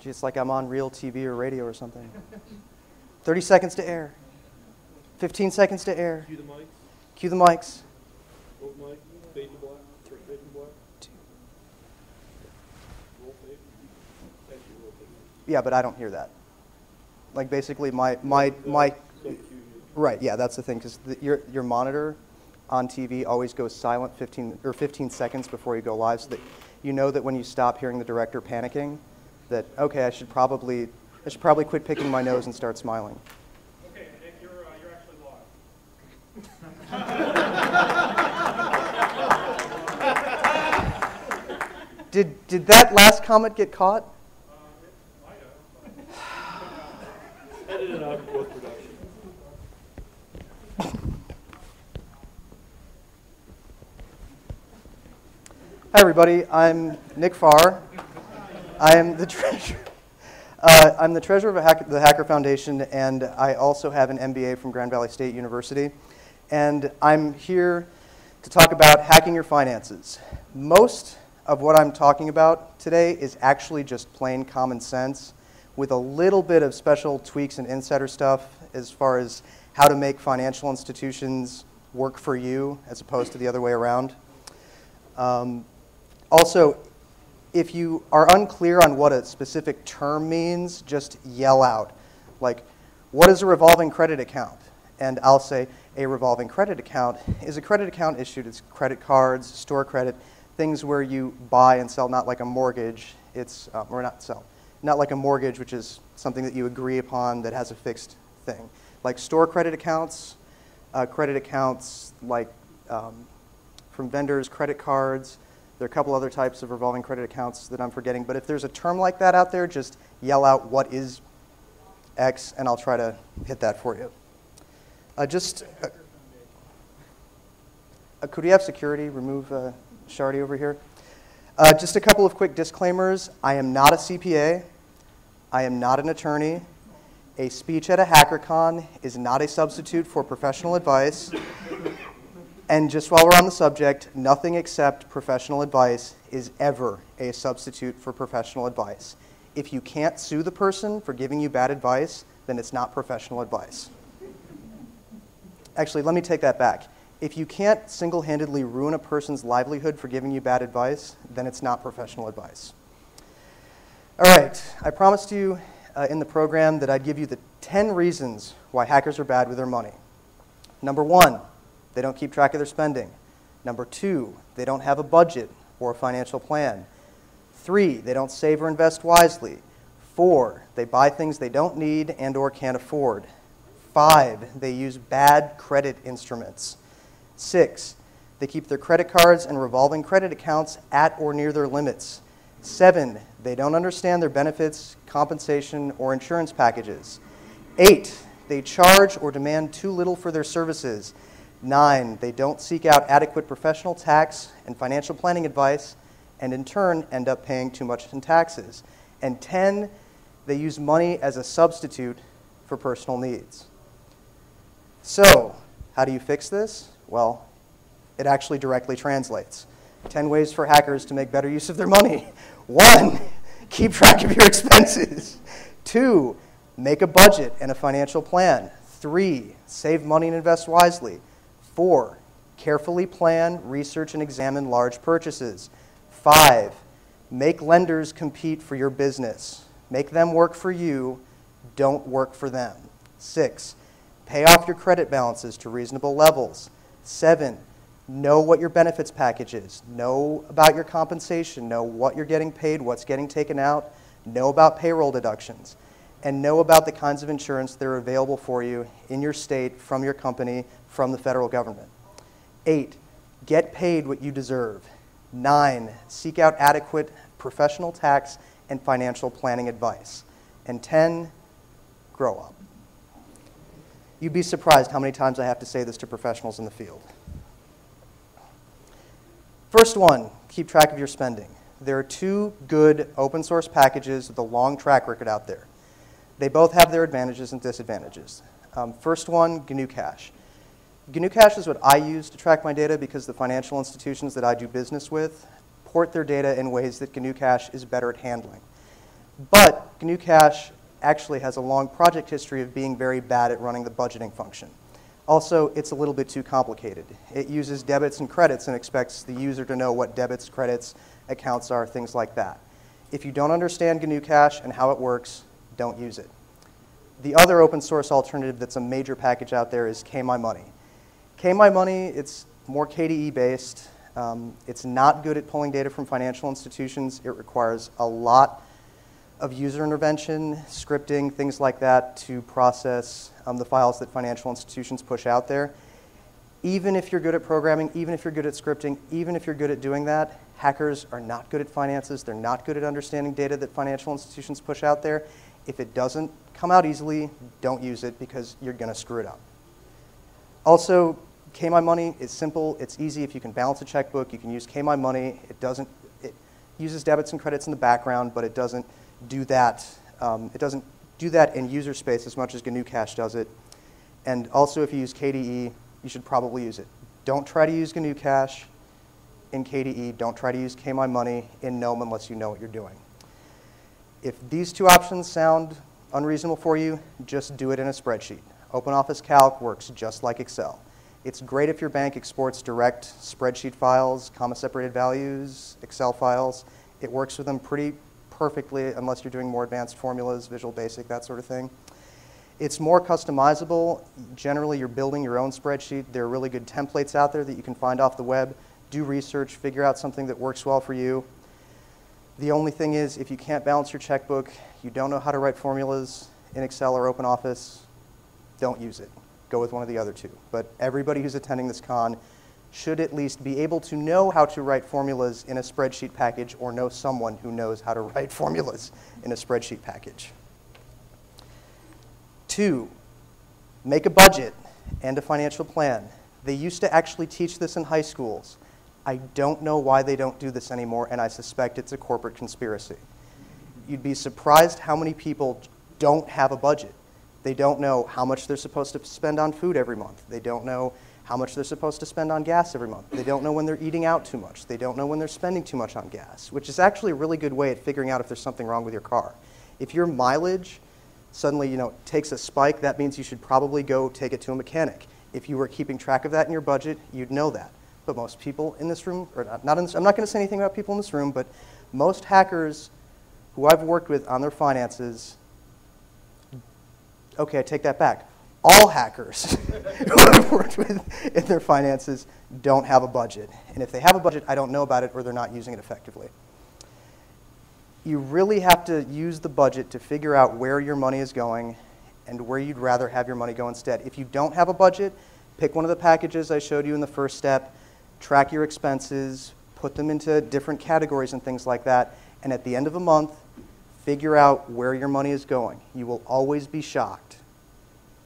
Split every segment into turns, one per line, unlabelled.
Gee, it's like I'm on real TV or radio or something. 30 seconds to air. 15 seconds to air.
Cue the mics.
Cue the mics.
Roll mic. Fade to black. Fade to black. Roll fade. Actually, roll fade.
Yeah, but I don't hear that. Like basically my right, yeah, that's the thing, because your monitor on TV always goes silent 15 seconds before you go live, so that you know that when you stop hearing the director panicking, that okay, I should probably quit picking my nose and start smiling.
Okay, Nick, you're actually live.
Did that last comment get caught?
It might have.
Edit it out in post-production.
Hi everybody, I'm Nick Farr. I am the treasurer. I'm the treasurer of the Hacker Foundation, and I also have an MBA from Grand Valley State University. And I'm here to talk about hacking your finances. Most of what I'm talking about today is actually just plain common sense, with a little bit of special tweaks and insider stuff as far as how to make financial institutions work for you as opposed to the other way around. Also, if you are unclear on what a specific term means, just yell out. Like, what is a revolving credit account? And I'll say a revolving credit account is a credit account issued as credit cards, store credit, things where you buy and sell, not like a mortgage. It's, or not sell, not like a mortgage, which is something that you agree upon that has a fixed thing. Like store credit accounts like from vendors, credit cards. There are a couple other types of revolving credit accounts that I'm forgetting, but if there's a term like that out there, just yell out what is X, and I'll try to hit that for you. Could we have security remove Shardy over here? Just a couple of quick disclaimers. I am not a CPA. I am not an attorney. A speech at a HackerCon is not a substitute for professional advice. And just while we're on the subject, nothing except professional advice is ever a substitute for professional advice. If you can't sue the person for giving you bad advice, then it's not professional advice. Actually, let me take that back. If you can't single-handedly ruin a person's livelihood for giving you bad advice, then it's not professional advice. All right, I promised you in the program that I'd give you the 10 reasons why hackers are bad with their money. Number 1, they don't keep track of their spending. Number 2, they don't have a budget or a financial plan. 3, they don't save or invest wisely. 4, they buy things they don't need and or can't afford. 5, they use bad credit instruments. 6, they keep their credit cards and revolving credit accounts at or near their limits. 7, they don't understand their benefits, compensation, or insurance packages. 8, they charge or demand too little for their services. 9, they don't seek out adequate professional tax and financial planning advice, and in turn end up paying too much in taxes. And 10, they use money as a substitute for personal needs. So, how do you fix this? Well, it actually directly translates. 10 ways for hackers to make better use of their money. 1, keep track of your expenses. 2, make a budget and a financial plan. 3, save money and invest wisely. 4, carefully plan, research, and examine large purchases. 5, make lenders compete for your business. Make them work for you, don't work for them. 6, pay off your credit balances to reasonable levels. 7, know what your benefits package is. Know about your compensation. Know what you're getting paid, what's getting taken out. Know about payroll deductions. And know about the kinds of insurance that are available for you in your state, from your company, from the federal government. 8, get paid what you deserve. 9, seek out adequate professional tax and financial planning advice. And 10, grow up. You'd be surprised how many times I have to say this to professionals in the field. First one, keep track of your spending. There are 2 good open source packages with a long track record out there. They both have their advantages and disadvantages. First one, GNU Cache. GNU Cache is what I use to track my data because the financial institutions that I do business with port their data in ways that GNU Cache is better at handling. But GNU Cache actually has a long project history of being very bad at running the budgeting function. Also, it's a little bit too complicated. It uses debits and credits and expects the user to know what debits, credits, accounts are, things like that. If you don't understand GNU Cache and how it works, don't use it. The other open source alternative that's a major package out there is KMyMoney. KMyMoney, it's more KDE based. It's not good at pulling data from financial institutions. It requires a lot of user intervention, scripting, things like that to process the files that financial institutions push out there. Even if you're good at programming, even if you're good at scripting, even if you're good at doing that, hackers are not good at finances. They're not good at understanding data that financial institutions push out there. If it doesn't come out easily, don't use it because you're going to screw it up. Also, KMyMoney is simple. It's easy. If you can balance a checkbook, you can use KMyMoney. It uses debits and credits in the background, but it doesn't do that. It doesn't do that in user space as much as GNU Cache does it. And also, if you use KDE, you should probably use it. Don't try to use GNU Cache in KDE. Don't try to use KMyMoney in GNOME unless you know what you're doing. If these two options sound unreasonable for you, just do it in a spreadsheet. OpenOffice Calc works just like Excel. It's great if your bank exports direct spreadsheet files, comma-separated values, Excel files. It works with them pretty perfectly unless you're doing more advanced formulas, Visual Basic, that sort of thing. It's more customizable. Generally, you're building your own spreadsheet. There are really good templates out there that you can find off the web. Do research, figure out something that works well for you. The only thing is, if you can't balance your checkbook, you don't know how to write formulas in Excel or OpenOffice, don't use it. Go with one of the other two. But everybody who's attending this con should at least be able to know how to write formulas in a spreadsheet package or know someone who knows how to write formulas in a spreadsheet package. 2, make a budget and a financial plan. They used to actually teach this in high schools. I don't know why they don't do this anymore, and I suspect it's a corporate conspiracy. You'd be surprised how many people don't have a budget. They don't know how much they're supposed to spend on food every month. They don't know how much they're supposed to spend on gas every month. They don't know when they're eating out too much. They don't know when they're spending too much on gas, which is actually a really good way at figuring out if there's something wrong with your car. If your mileage suddenly takes a spike, that means you should probably go take it to a mechanic. If you were keeping track of that in your budget, you'd know that. But most people in this room, or not in this, I'm not going to say anything about people in this room, but most hackers who I've worked with on their finances, okay, I take that back. All hackers who I've worked with in their finances don't have a budget. And if they have a budget, I don't know about it or they're not using it effectively. You really have to use the budget to figure out where your money is going and where you'd rather have your money go instead. If you don't have a budget, pick one of the packages I showed you in the first step, track your expenses, put them into different categories and things like that, and at the end of a month, figure out where your money is going. You will always be shocked.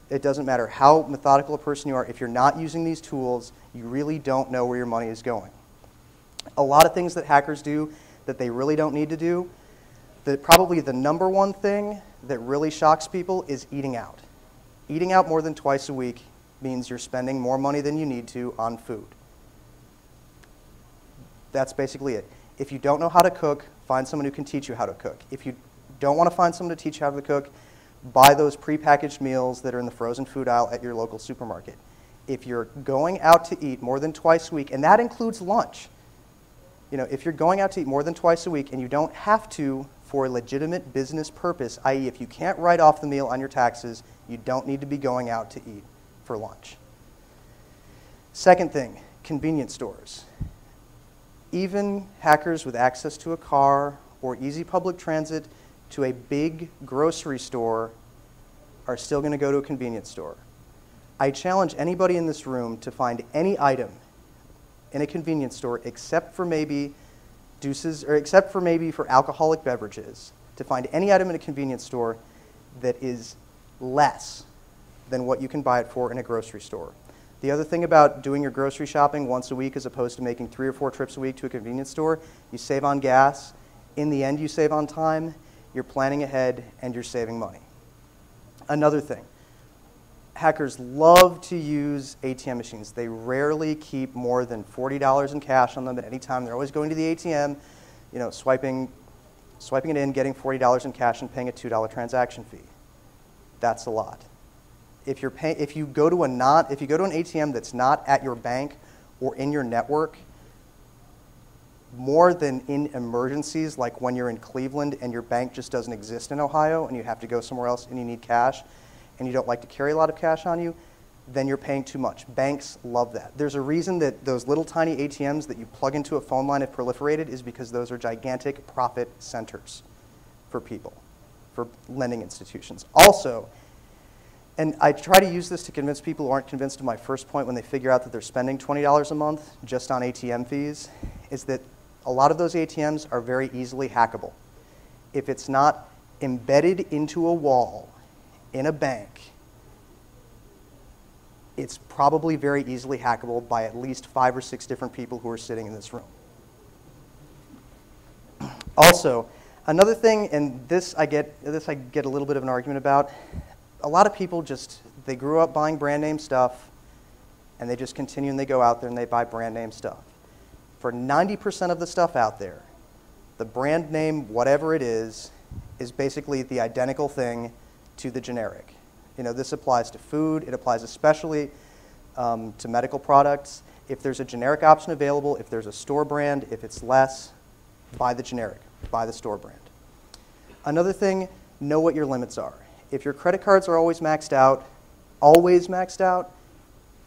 It doesn't matter how methodical a person you are. If you're not using these tools, you really don't know where your money is going. A lot of things that hackers do that they really don't need to do, probably the number one thing that really shocks people is eating out. Eating out more than twice a week means you're spending more money than you need to on food. That's basically it. If you don't know how to cook, find someone who can teach you how to cook. If you don't want to find someone to teach you how to cook, buy those prepackaged meals that are in the frozen food aisle at your local supermarket. If you're going out to eat more than twice a week, and that includes lunch, if you're going out to eat more than twice a week and you don't have to for a legitimate business purpose, i.e. if you can't write off the meal on your taxes, you don't need to be going out to eat for lunch. Second thing, convenience stores. Even hackers with access to a car or easy public transit to a big grocery store are still going to go to a convenience store. I challenge anybody in this room to find any item in a convenience store except for maybe for alcoholic beverages, to find any item in a convenience store that is less than what you can buy it for in a grocery store. The other thing about doing your grocery shopping once a week as opposed to making 3 or 4 trips a week to a convenience store, you save on gas. In the end, you save on time. You're planning ahead, and you're saving money. Another thing, hackers love to use ATM machines. They rarely keep more than $40 in cash on them at any time. They're always going to the ATM, swiping Swiping it in, getting $40 in cash, and paying a $2 transaction fee. That's a lot. If you go to an ATM that's not at your bank or in your network, more than in emergencies, like when you're in Cleveland and your bank just doesn't exist in Ohio and you have to go somewhere else and you need cash and you don't like to carry a lot of cash on you, then you're paying too much. Banks love that. There's a reason that those little tiny ATMs that you plug into a phone line have proliferated is because those are gigantic profit centers for people, for lending institutions. Also, and I try to use this to convince people who aren't convinced of my first point when they figure out that they're spending $20 a month just on ATM fees, is that a lot of those ATMs are very easily hackable. If it's not embedded into a wall in a bank, it's probably very easily hackable by at least 5 or 6 different people who are sitting in this room. Also, another thing, and this I get a little bit of an argument about, a lot of people they grew up buying brand name stuff, and they just continue and they go out there and they buy brand name stuff. For 90% of the stuff out there, the brand name, whatever it is basically the identical thing to the generic. This applies to food. It applies especially to medical products. If there's a generic option available, if there's a store brand, if it's less, buy the generic, buy the store brand. Another thing, know what your limits are. If your credit cards are always maxed out,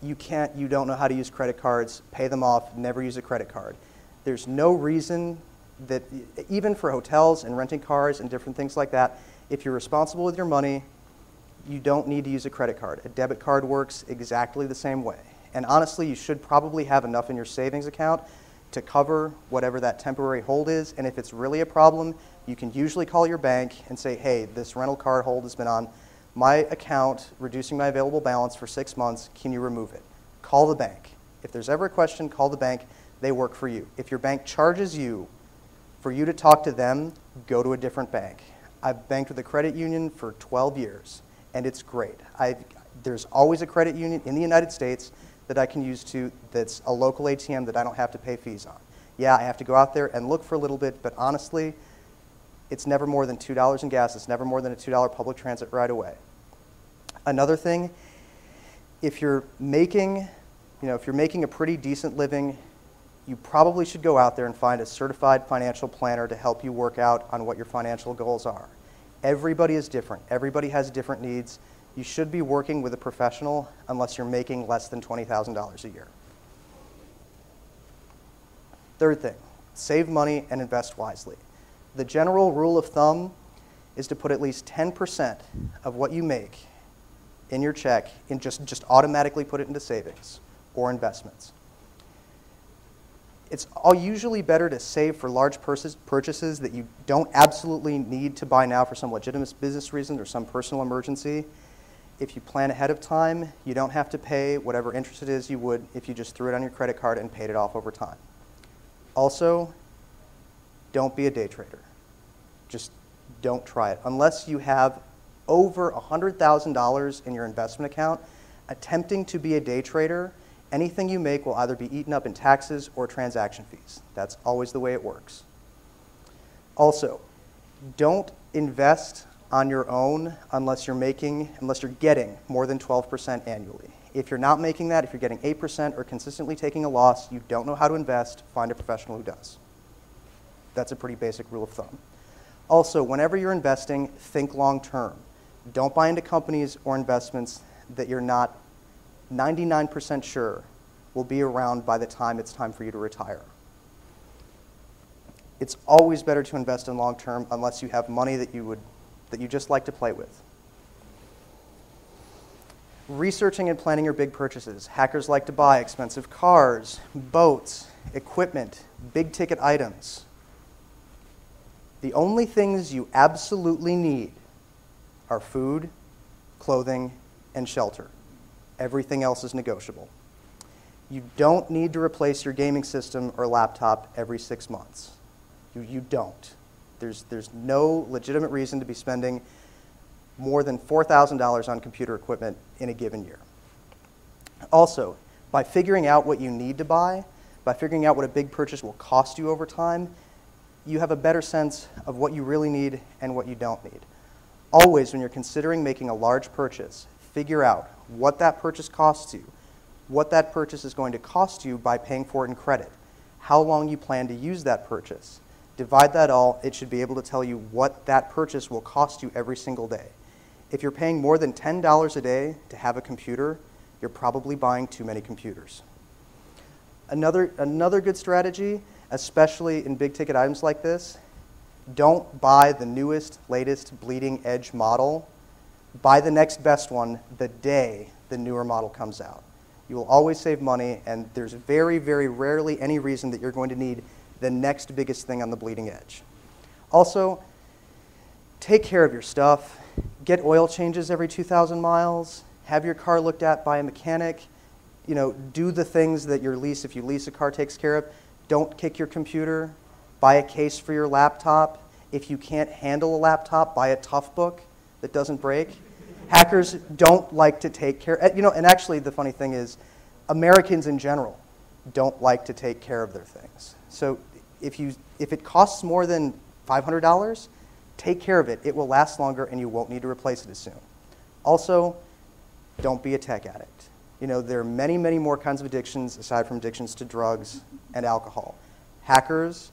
you don't know how to use credit cards, pay them off, never use a credit card. There's no reason that, even for hotels and renting cars and different things like that, if you're responsible with your money, you don't need to use a credit card. A debit card works exactly the same way. And honestly, you should probably have enough in your savings account to cover whatever that temporary hold is. And if it's really a problem, you can usually call your bank and say, hey, this rental car hold has been on my account, reducing my available balance for 6 months. Can you remove it? Call the bank. If there's ever a question, call the bank. They work for you. If your bank charges you for you to talk to them, go to a different bank. I've banked with a credit union for 12 years, and it's great. There's always a credit union in the United States that I can use that's a local ATM that I don't have to pay fees on. Yeah, I have to go out there and look for a little bit, but honestly, it's never more than $2 in gas. It's never more than a $2 public transit ride away. Another thing, if you're making a pretty decent living, you probably should go out there and find a certified financial planner to help you work out on what your financial goals are. Everybody is different. Everybody has different needs. You should be working with a professional unless you're making less than $20,000 a year. Third thing, save money and invest wisely. The general rule of thumb is to put at least 10% of what you make in your check and just automatically put it into savings or investments. It's usually better to save for large purchases that you don't absolutely need to buy now for some legitimate business reason or some personal emergency. If you plan ahead of time, you don't have to pay whatever interest it is you would if you just threw it on your credit card and paid it off over time. Also, don't be a day trader. Just don't try it. Unless you have over $100,000 in your investment account, attempting to be a day trader, anything you make will either be eaten up in taxes or transaction fees. That's always the way it works. Also, don't invest on your own unless you're getting more than 12% annually. If you're not making that, if you're getting 8% or consistently taking a loss, you don't know how to invest, find a professional who does. That's a pretty basic rule of thumb. Also, whenever you're investing, think long term. Don't buy into companies or investments that you're not 99% sure will be around by the time it's time for you to retire. It's always better to invest in long term unless you have money that you just like to play with. Researching and planning your big purchases. Hackers like to buy expensive cars, boats, equipment, big ticket items. The only things you absolutely need are food, clothing, and shelter. Everything else is negotiable. You don't need to replace your gaming system or laptop every 6 months. You don't. There's no legitimate reason to be spending more than $4,000 on computer equipment in a given year. Also, by figuring out what you need to buy, by figuring out what a big purchase will cost you over time, you have a better sense of what you really need and what you don't need. Always, when you're considering making a large purchase, figure out what that purchase costs you, what that purchase is going to cost you by paying for it in credit, how long you plan to use that purchase. Divide that all, it should be able to tell you what that purchase will cost you every single day. If you're paying more than $10 a day to have a computer, you're probably buying too many computers. Another good strategy, especially in big ticket items like this, don't buy the newest, latest bleeding edge model. Buy the next best one the day the newer model comes out. You will always save money, and there's very, very rarely any reason that you're going to need the next biggest thing on the bleeding edge. Also, take care of your stuff. Get oil changes every 2,000 miles. Have your car looked at by a mechanic. You know, do the things that your lease, if you lease a car, takes care of. Don't kick your computer. Buy a case for your laptop. If you can't handle a laptop, buy a tough book that doesn't break. Hackers don't like to take care, and actually the funny thing is, Americans in general don't like to take care of their things. So if it costs more than $500, take care of it. It will last longer and you won't need to replace it as soon. Also, don't be a tech addict. You know, there are many, many more kinds of addictions aside from addictions to drugs and alcohol. Hackers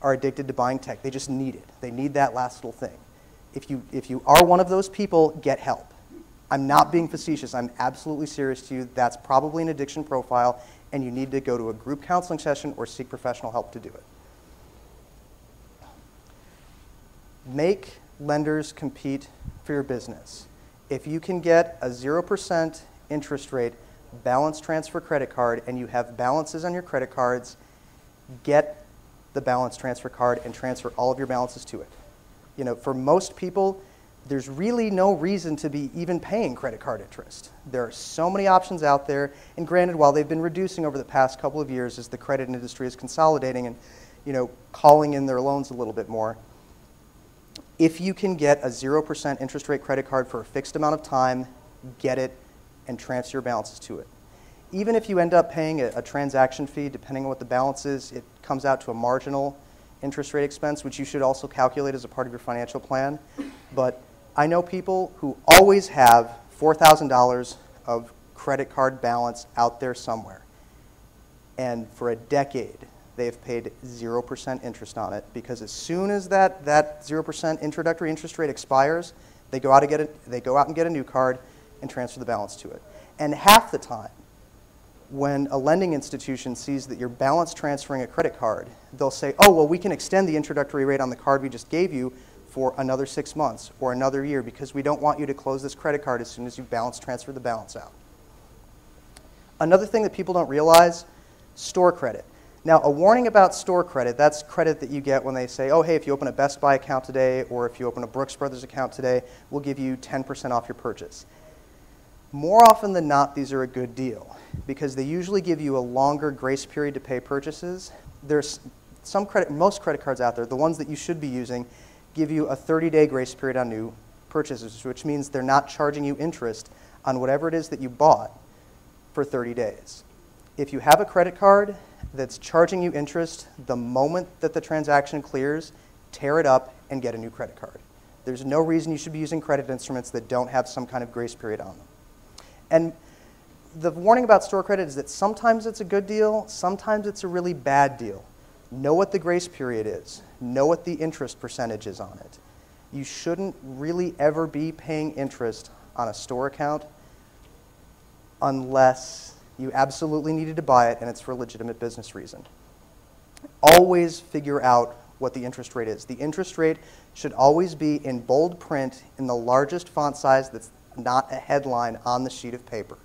are addicted to buying tech. They just need it. They need that last little thing. If you are one of those people, get help. I'm not being facetious. I'm absolutely serious to you. That's probably an addiction profile, and you need to go to a group counseling session or seek professional help to do it. Make lenders compete for your business. If you can get a 0% interest rate balance transfer credit card and you have balances on your credit cards, get the balance transfer card and transfer all of your balances to it. You know, for most people, there's really no reason to be even paying credit card interest. There are so many options out there, and granted, while they've been reducing over the past couple of years as the credit industry is consolidating and, you know, calling in their loans a little bit more, if you can get a 0% interest rate credit card for a fixed amount of time, get it and transfer your balances to it. Even if you end up paying a transaction fee, depending on what the balance is, it comes out to a marginal interest rate expense, which you should also calculate as a part of your financial plan. But I know people who always have $4,000 of credit card balance out there somewhere. And for a decade, they've paid 0% interest on it, because as soon as that 0% introductory interest rate expires, they go out and get a new card and transfer the balance to it. And half the time, when a lending institution sees that you're balance transferring a credit card, they'll say, oh, well, we can extend the introductory rate on the card we just gave you for another 6 months or another year, because we don't want you to close this credit card as soon as you balance transfer the balance out. Another thing that people don't realize, store credit. Now, a warning about store credit, that's credit that you get when they say, oh, hey, if you open a Best Buy account today or if you open a Brooks Brothers account today, we'll give you 10% off your purchase. More often than not, these are a good deal because they usually give you a longer grace period to pay purchases. There's most credit cards out there, the ones that you should be using, give you a 30-day grace period on new purchases, which means they're not charging you interest on whatever it is that you bought for 30 days. If you have a credit card that's charging you interest the moment that the transaction clears, tear it up and get a new credit card. There's no reason you should be using credit instruments that don't have some kind of grace period on them. And the warning about store credit is that sometimes it's a good deal, sometimes it's a really bad deal. Know what the grace period is. Know what the interest percentage is on it. You shouldn't really ever be paying interest on a store account unless you absolutely needed to buy it and it's for a legitimate business reason. Always figure out what the interest rate is. The interest rate should always be in bold print in the largest font size that's not a headline on the sheet of paper.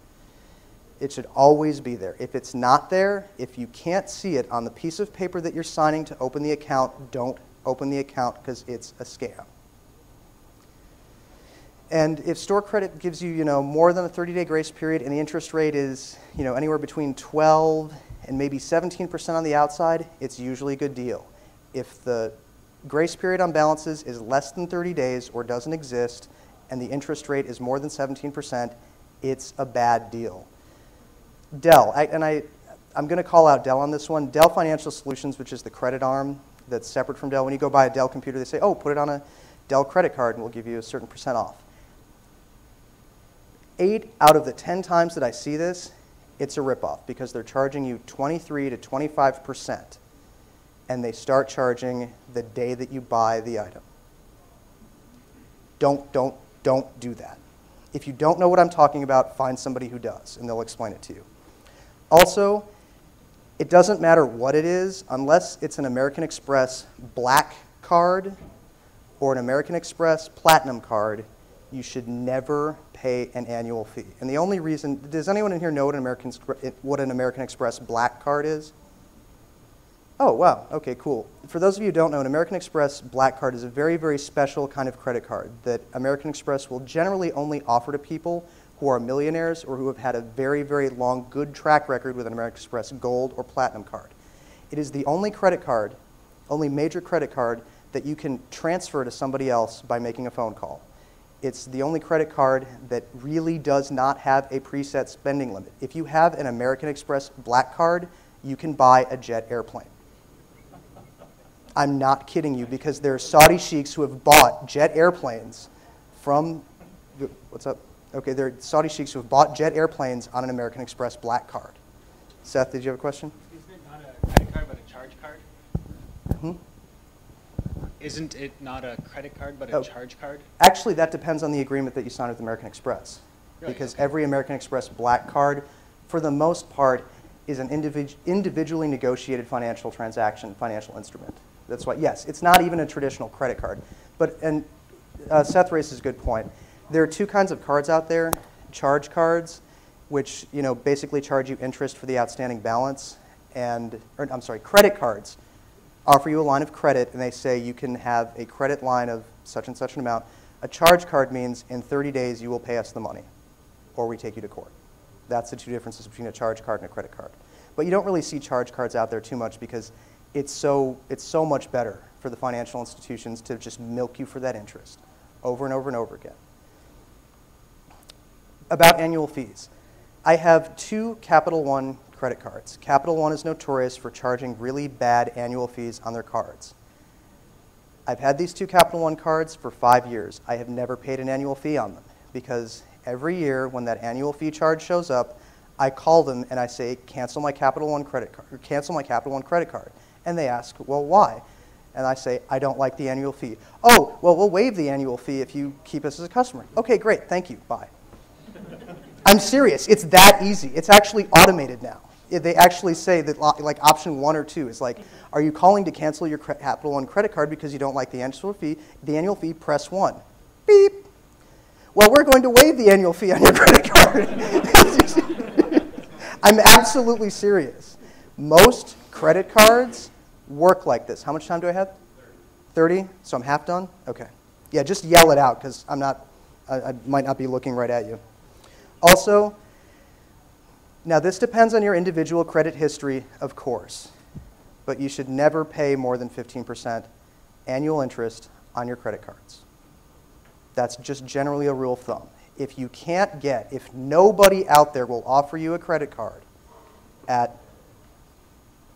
It should always be there. If it's not there, if you can't see it on the piece of paper that you're signing to open the account, don't open the account because it's a scam. And if store credit gives you, more than a 30-day grace period and the interest rate is, anywhere between 12 and maybe 17% on the outside, it's usually a good deal. If the grace period on balances is less than 30 days or doesn't exist, and the interest rate is more than 17%, it's a bad deal. Dell, I'm going to call out Dell on this one. Dell Financial Solutions, which is the credit arm, that's separate from Dell. When you go buy a Dell computer, they say, oh, put it on a Dell credit card and we'll give you a certain % off. 8 out of the 10 times that I see this, it's a ripoff because they're charging you 23 to 25%, and they start charging the day that you buy the item. Don't do that. If you don't know what I'm talking about, find somebody who does, and they'll explain it to you. Also, it doesn't matter what it is, unless it's an American Express Black card or an American Express Platinum card, you should never pay an annual fee. And the only reason, does anyone in here know what an American Express Black card is? Oh, wow, okay, cool. For those of you who don't know, an American Express Black card is a very, very special kind of credit card that American Express will generally only offer to people who are millionaires or who have had a very, very long, good track record with an American Express Gold or Platinum card. It is the only credit card, only major credit card, that you can transfer to somebody else by making a phone call. It's the only credit card that really does not have a preset spending limit. If you have an American Express Black card, you can buy a jet airplane. I'm not kidding you, because there are Saudi sheiks who have bought jet airplanes from, what's up? Okay, there are Saudi sheiks who have bought jet airplanes on an American Express Black card. Seth, did you have a question?
Isn't it not a credit card, but a charge card?
Hmm?
Isn't it not a credit card, but a charge card?
Actually, that depends on the agreement that you sign with American Express.
Really?
Because
Okay.
every American Express Black card, for the most part, is an individually negotiated financial transaction, financial instrument. That's why, yes, it's not even a traditional credit card. But, and Seth raises a good point. There are two kinds of cards out there: charge cards, which basically charge you interest for the outstanding balance, and credit cards offer you a line of credit, and they say you can have a credit line of such and such an amount. A charge card means in 30 days you will pay us the money, or we take you to court. That's the two differences between a charge card and a credit card. But you don't really see charge cards out there too much because it's so much better for the financial institutions to just milk you for that interest over and over and over again. About annual fees. I have 2 Capital One credit cards. Capital One is notorious for charging really bad annual fees on their cards. I've had these 2 Capital One cards for 5 years. I have never paid an annual fee on them because every year when that annual fee charge shows up, I call them and I say, cancel my Capital One credit card, or cancel my Capital One credit card. And they ask, well, why? And I say, I don't like the annual fee. Oh, well, we'll waive the annual fee if you keep us as a customer. Okay, great, thank you, bye. I'm serious, it's that easy. It's actually automated now. They actually say that like option 1 or 2 is like, are you calling to cancel your Capital One credit card because you don't like the annual fee, press 1. Beep. Well, we're going to waive the annual fee on your credit card. I'm absolutely serious. Most credit cards work like this. How much time do I have? 30? So I'm half done? Okay. Yeah, just yell it out because I might not be looking right at you. Also, now this depends on your individual credit history, of course, but you should never pay more than 15% annual interest on your credit cards. That's just generally a rule of thumb. If you can't if nobody out there will offer you a credit card at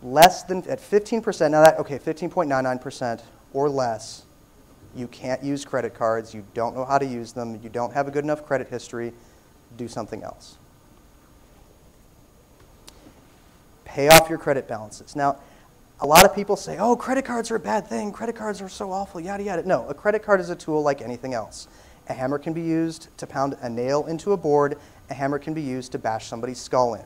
less than, at 15%, now that, okay, 15.99% or less, you can't use credit cards, you don't know how to use them, you don't have a good enough credit history, do something else. Pay off your credit balances. Now, a lot of people say, oh, credit cards are a bad thing, credit cards are so awful, yada, yada. No, a credit card is a tool like anything else. A hammer can be used to pound a nail into a board, a hammer can be used to bash somebody's skull in.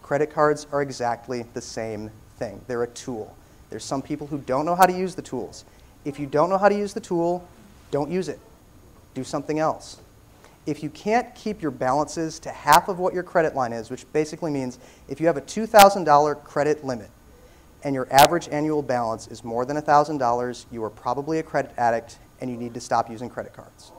Credit cards are exactly the same thing. They're a tool. There's some people who don't know how to use the tools. If you don't know how to use the tool, don't use it. Do something else. If you can't keep your balances to half of what your credit line is, which basically means if you have a $2,000 credit limit and your average annual balance is more than $1,000, you are probably a credit addict and you need to stop using credit cards.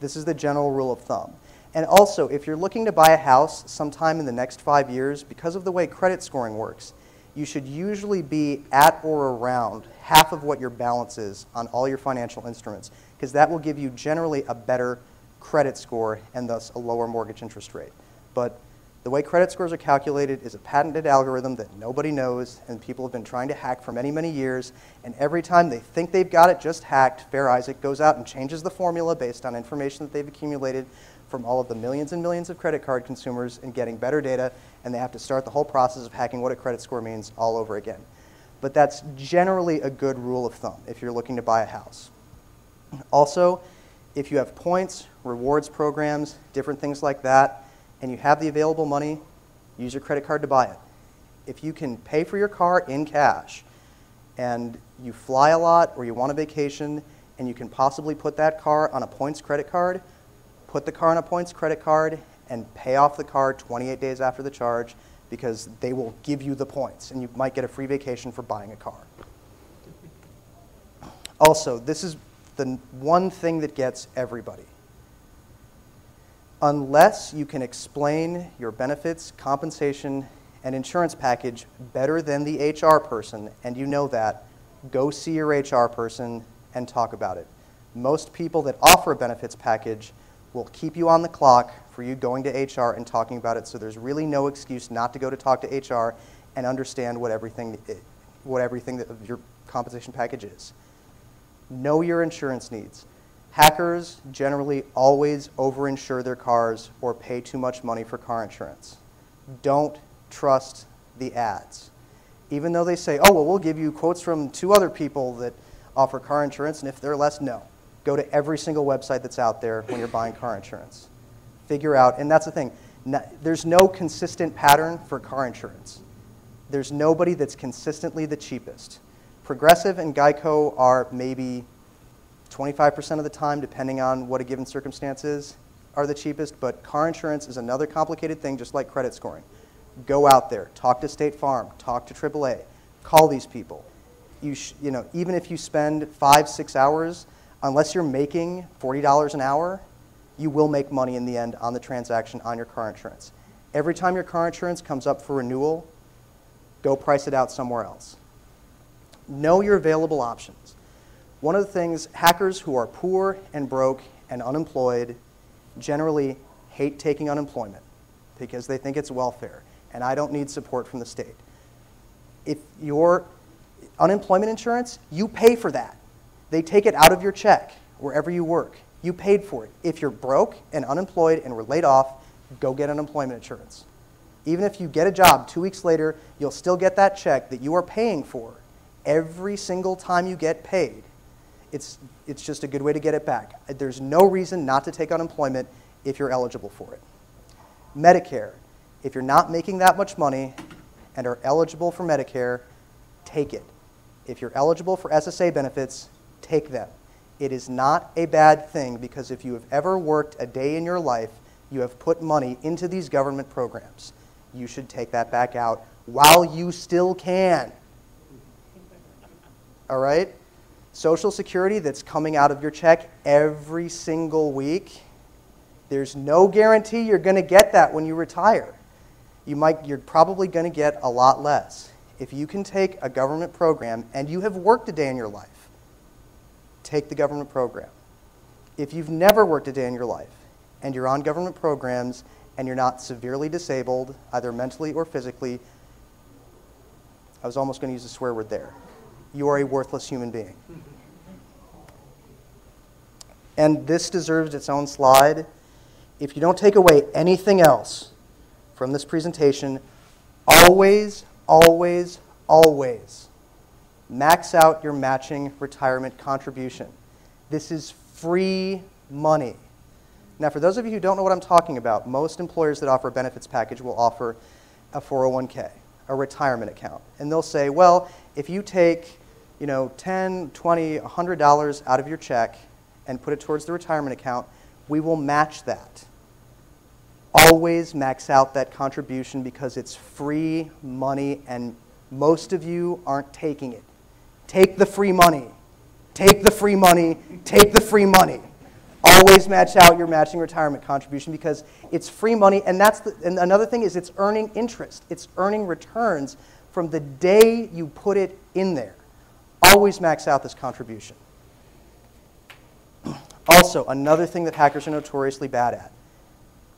This is the general rule of thumb. And also, if you're looking to buy a house sometime in the next 5 years, because of the way credit scoring works, you should usually be at or around half of what your balance is on all your financial instruments, because that will give you generally a better credit score and thus a lower mortgage interest rate. But The way credit scores are calculated is a patented algorithm that nobody knows, and people have been trying to hack for many, many years. And every time they think they've got it just hacked, Fair Isaac goes out and changes the formula based on information that they've accumulated from all of the millions and millions of credit card consumers and getting better data, and they have to start the whole process of hacking what a credit score means all over again. But that's generally a good rule of thumb if you're looking to buy a house. Also, if you have points, rewards programs, different things like that, and you have the available money, use your credit card to buy it. If you can pay for your car in cash and you fly a lot or you want a vacation and you can possibly put that car on a points credit card, put the car on a points credit card and pay off the car 28 days after the charge, because they will give you the points and you might get a free vacation for buying a car. Also, this is the one thing that gets everybody. Unless you can explain your benefits, compensation, and insurance package better than the HR person, and you know that, go see your HR person and talk about it. Most people that offer a benefits package will keep you on the clock for you going to HR and talking about it, so there's really no excuse not to go to talk to HR and understand what everything that your compensation package is. Know your insurance needs. Hackers generally always overinsure their cars or pay too much money for car insurance. Don't trust the ads. Even though they say, oh, well, we'll give you quotes from 2 other people that offer car insurance, and if they're less, no. Go to every single website that's out there when you're buying car insurance. Figure out, and that's the thing, there's no consistent pattern for car insurance. There's nobody that's consistently the cheapest. Progressive and Geico are maybe 25% of the time, depending on what a given circumstance is, are the cheapest, but car insurance is another complicated thing, just like credit scoring. Go out there, talk to State Farm, talk to AAA, call these people. You know, even if you spend 5-6 hours, unless you're making $40 an hour, you will make money in the end on the transaction on your car insurance. Every time your car insurance comes up for renewal, go price it out somewhere else. Know your available options. One of the things, hackers who are poor and broke and unemployed generally hate taking unemployment because they think it's welfare, and I don't need support from the state. If your unemployment insurance, you pay for that. They take it out of your check wherever you work. You paid for it. If you're broke and unemployed and were laid off, go get unemployment insurance. Even if you get a job 2 weeks later, you'll still get that check that you are paying for every single time you get paid. It's just a good way to get it back. There's no reason not to take unemployment if you're eligible for it. Medicare. If you're not making that much money and are eligible for Medicare, take it. If you're eligible for SSA benefits, take them. It is not a bad thing, because if you have ever worked a day in your life, you have put money into these government programs. You should take that back out while you still can. All right? Social Security that's coming out of your check every single week, there's no guarantee you're going to get that when you retire. You're probably going to get a lot less. If you can take a government program and you have worked a day in your life, take the government program. If you've never worked a day in your life and you're on government programs and you're not severely disabled, either mentally or physically, I was almost going to use a swear word there. You are a worthless human being. And this deserves its own slide. If you don't take away anything else from this presentation, always, always, always max out your matching retirement contribution. This is free money. Now, for those of you who don't know what I'm talking about, most employers that offer a benefits package will offer a 401k, a retirement account. And they'll say, well, if you take $10, $20, $100 out of your check and put it towards the retirement account, we will match that. Always max out that contribution, because it's free money and most of you aren't taking it. Take the free money. Take the free money. Take the free money. Always match out your matching retirement contribution, because it's free money, and and another thing is it's earning interest. It's earning returns from the day you put it in there. Always max out this contribution. Also, another thing that hackers are notoriously bad at,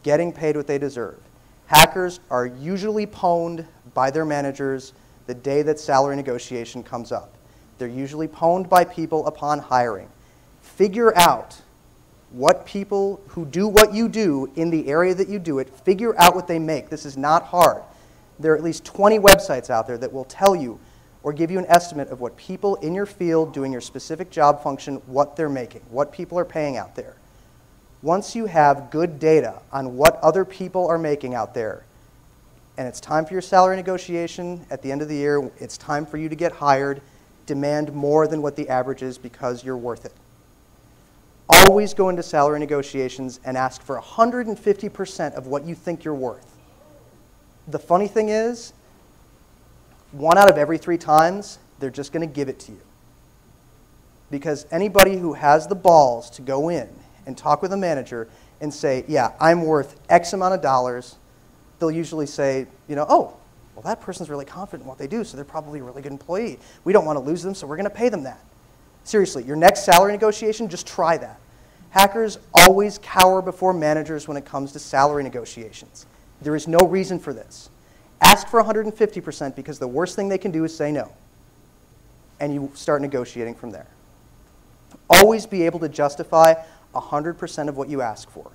getting paid what they deserve. Hackers are usually pwned by their managers the day that salary negotiation comes up. They're usually pwned by people upon hiring. Figure out what people who do what you do in the area that you do it, figure out what they make. This is not hard. There are at least 20 websites out there that will tell you or give you an estimate of what people in your field doing your specific job function, what they're making, what people are paying out there. Once you have good data on what other people are making out there, and it's time for your salary negotiation at the end of the year, it's time for you to get hired, demand more than what the average is because you're worth it. Always go into salary negotiations and ask for 150% of what you think you're worth. The funny thing is, 1 out of every 3 times, they're just going to give it to you. Because anybody who has the balls to go in and talk with a manager and say, yeah, I'm worth X amount of dollars, they'll usually say, oh, well, that person's really confident in what they do, so they're probably a really good employee. We don't want to lose them, so we're going to pay them that. Seriously, your next salary negotiation, just try that. Hackers always cower before managers when it comes to salary negotiations. There is no reason for this. Ask for 150% because the worst thing they can do is say no. And you start negotiating from there. Always be able to justify 100% of what you ask for.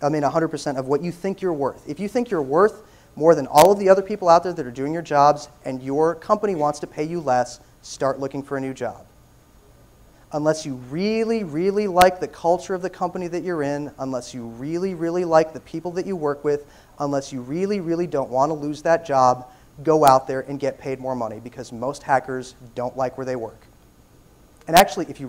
100% of what you think you're worth. If you think you're worth more than all of the other people out there that are doing your jobs and your company wants to pay you less, start looking for a new job. Unless you really, really like the culture of the company that you're in, unless you really, really like the people that you work with, unless you really, really don't want to lose that job, go out there and get paid more money because most hackers don't like where they work. And actually, if you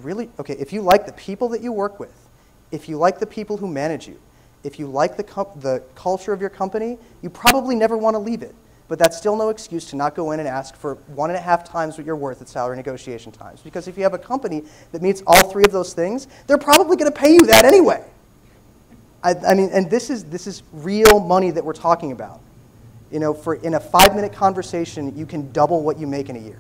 like the people that you work with, if you like the people who manage you, if you like the culture of your company, you probably never want to leave it. But that's still no excuse to not go in and ask for 1.5 times what you're worth at salary negotiation times. Because if you have a company that meets all 3 of those things, they're probably going to pay you that anyway. And this is real money that we're talking about. In a 5-minute conversation, you can double what you make in a year.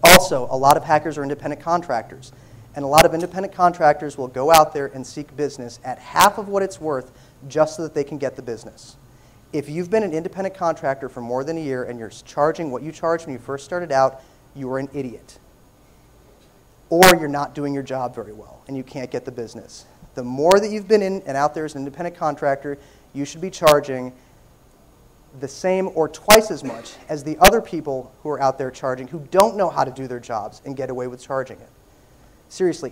Also, a lot of hackers are independent contractors. And a lot of independent contractors will go out there and seek business at half of what it's worth just so that they can get the business. If you've been an independent contractor for more than a year and you're charging what you charged when you first started out, you are an idiot. Or you're not doing your job very well and you can't get the business. The more that you've been in and out there as an independent contractor, you should be charging the same or twice as much as the other people who are out there charging who don't know how to do their jobs and get away with charging it. Seriously,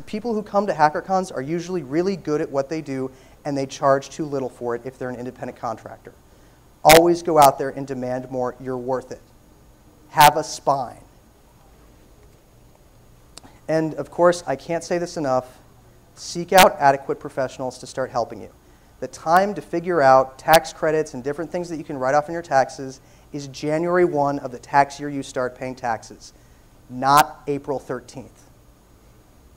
people who come to HackerCons are usually really good at what they do and they charge too little for it if they're an independent contractor. Always go out there and demand more. You're worth it. Have a spine. And of course, I can't say this enough, seek out adequate professionals to start helping you. The time to figure out tax credits and different things that you can write off in your taxes is January 1 of the tax year you start paying taxes, not April 13th.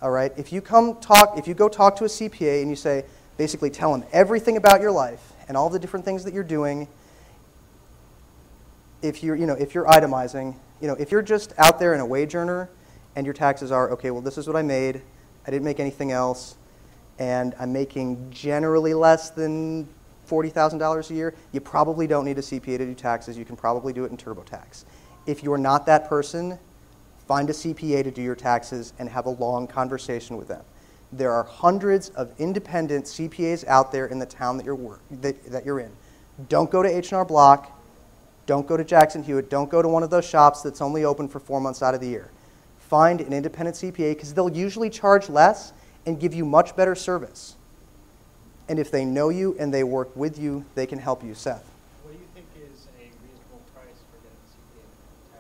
All right? If you go talk to a CPA and you say, basically tell them everything about your life and all the different things that you're doing, if you're itemizing, if you're just out there in a wage earner and your taxes are, okay, well, this is what I made, I didn't make anything else, and I'm making generally less than $40,000 a year, you probably don't need a CPA to do taxes. You can probably do it in TurboTax. If you're not that person, find a CPA to do your taxes and have a long conversation with them. There are hundreds of independent CPAs out there in the town that you're in. Don't go to H&R Block. Don't go to Jackson Hewitt. Don't go to one of those shops that's only open for 4 months out of the year. Find an independent CPA because they'll usually charge less and give you much better service. And if they know you and they work with you, they can help you. Seth.
What do you think is a reasonable price for getting a CPA to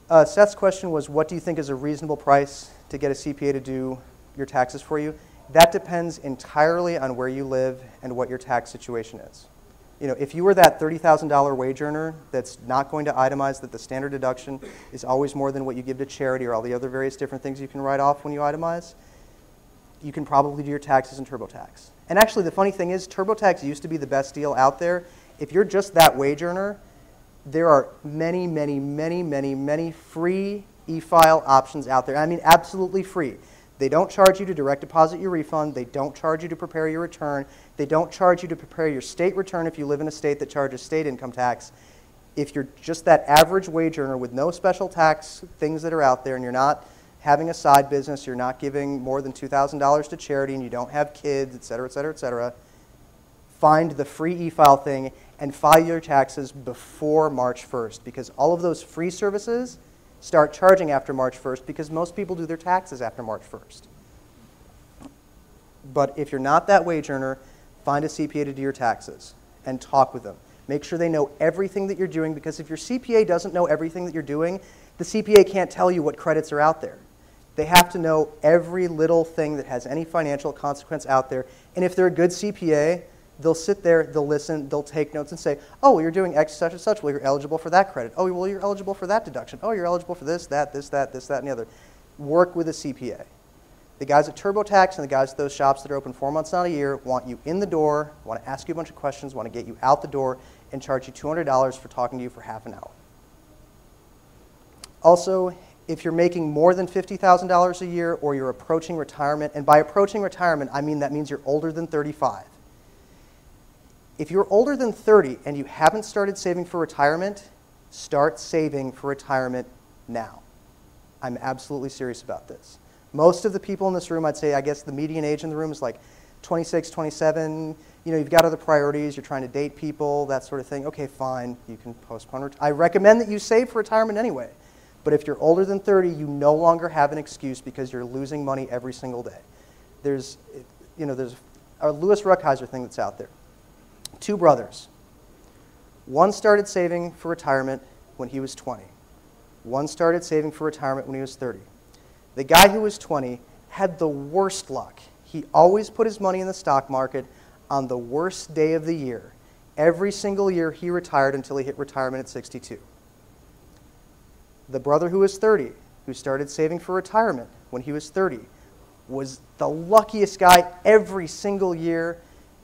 do taxes?
Seth's question was, what do you think is a reasonable price to get a CPA to do your taxes for you? That depends entirely on where you live and what your tax situation is. If you were that $30,000 wage earner that's not going to itemize that the standard deduction is always more than what you give to charity or all the other various different things you can write off when you itemize, you can probably do your taxes in TurboTax. And actually, the funny thing is, TurboTax used to be the best deal out there. If you're just that wage earner, there are many, many, many, many, many free e-file options out there. I mean, absolutely free. They don't charge you to direct deposit your refund. They don't charge you to prepare your return. They don't charge you to prepare your state return if you live in a state that charges state income tax. If you're just that average wage earner with no special tax things that are out there, and you're not having a side business, you're not giving more than $2,000 to charity, and you don't have kids, et cetera, et cetera, et cetera, find the free e-file thing and file your taxes before March 1st, because all of those free services start charging after March 1st because most people do their taxes after March 1st. But if you're not that wage earner, find a CPA to do your taxes and talk with them. Make sure they know everything that you're doing, because if your CPA doesn't know everything that you're doing, the CPA can't tell you what credits are out there. They have to know every little thing that has any financial consequence out there. And if they're a good CPA, they'll sit there, they'll listen, they'll take notes and say, oh, well, you're doing X such and such. Well, you're eligible for that credit. Oh, well, you're eligible for that deduction. Oh, you're eligible for this, that, and the other. Work with a CPA. The guys at TurboTax and the guys at those shops that are open 4 months, not a year, want you in the door, want to ask you a bunch of questions, want to get you out the door, and charge you $200 for talking to you for half an hour. Also, if you're making more than $50,000 a year or you're approaching retirement, and by approaching retirement, I mean that means you're older than 35. If you're older than 30 and you haven't started saving for retirement, start saving for retirement now. I'm absolutely serious about this. Most of the people in this room, I'd say, I guess the median age in the room is like 26, 27. You know, you've got other priorities. You're trying to date people, that sort of thing. Okay, fine. You can postpone. I recommend that you save for retirement anyway. But if you're older than 30, you no longer have an excuse because you're losing money every single day. There's a Louis Ruckhiser thing that's out there. 2 brothers. One started saving for retirement when he was 20. One started saving for retirement when he was 30. The guy who was 20 had the worst luck. He always put his money in the stock market on the worst day of the year. Every single year he retired until he hit retirement at 62. The brother who was 30, who started saving for retirement when he was 30, was the luckiest guy every single year.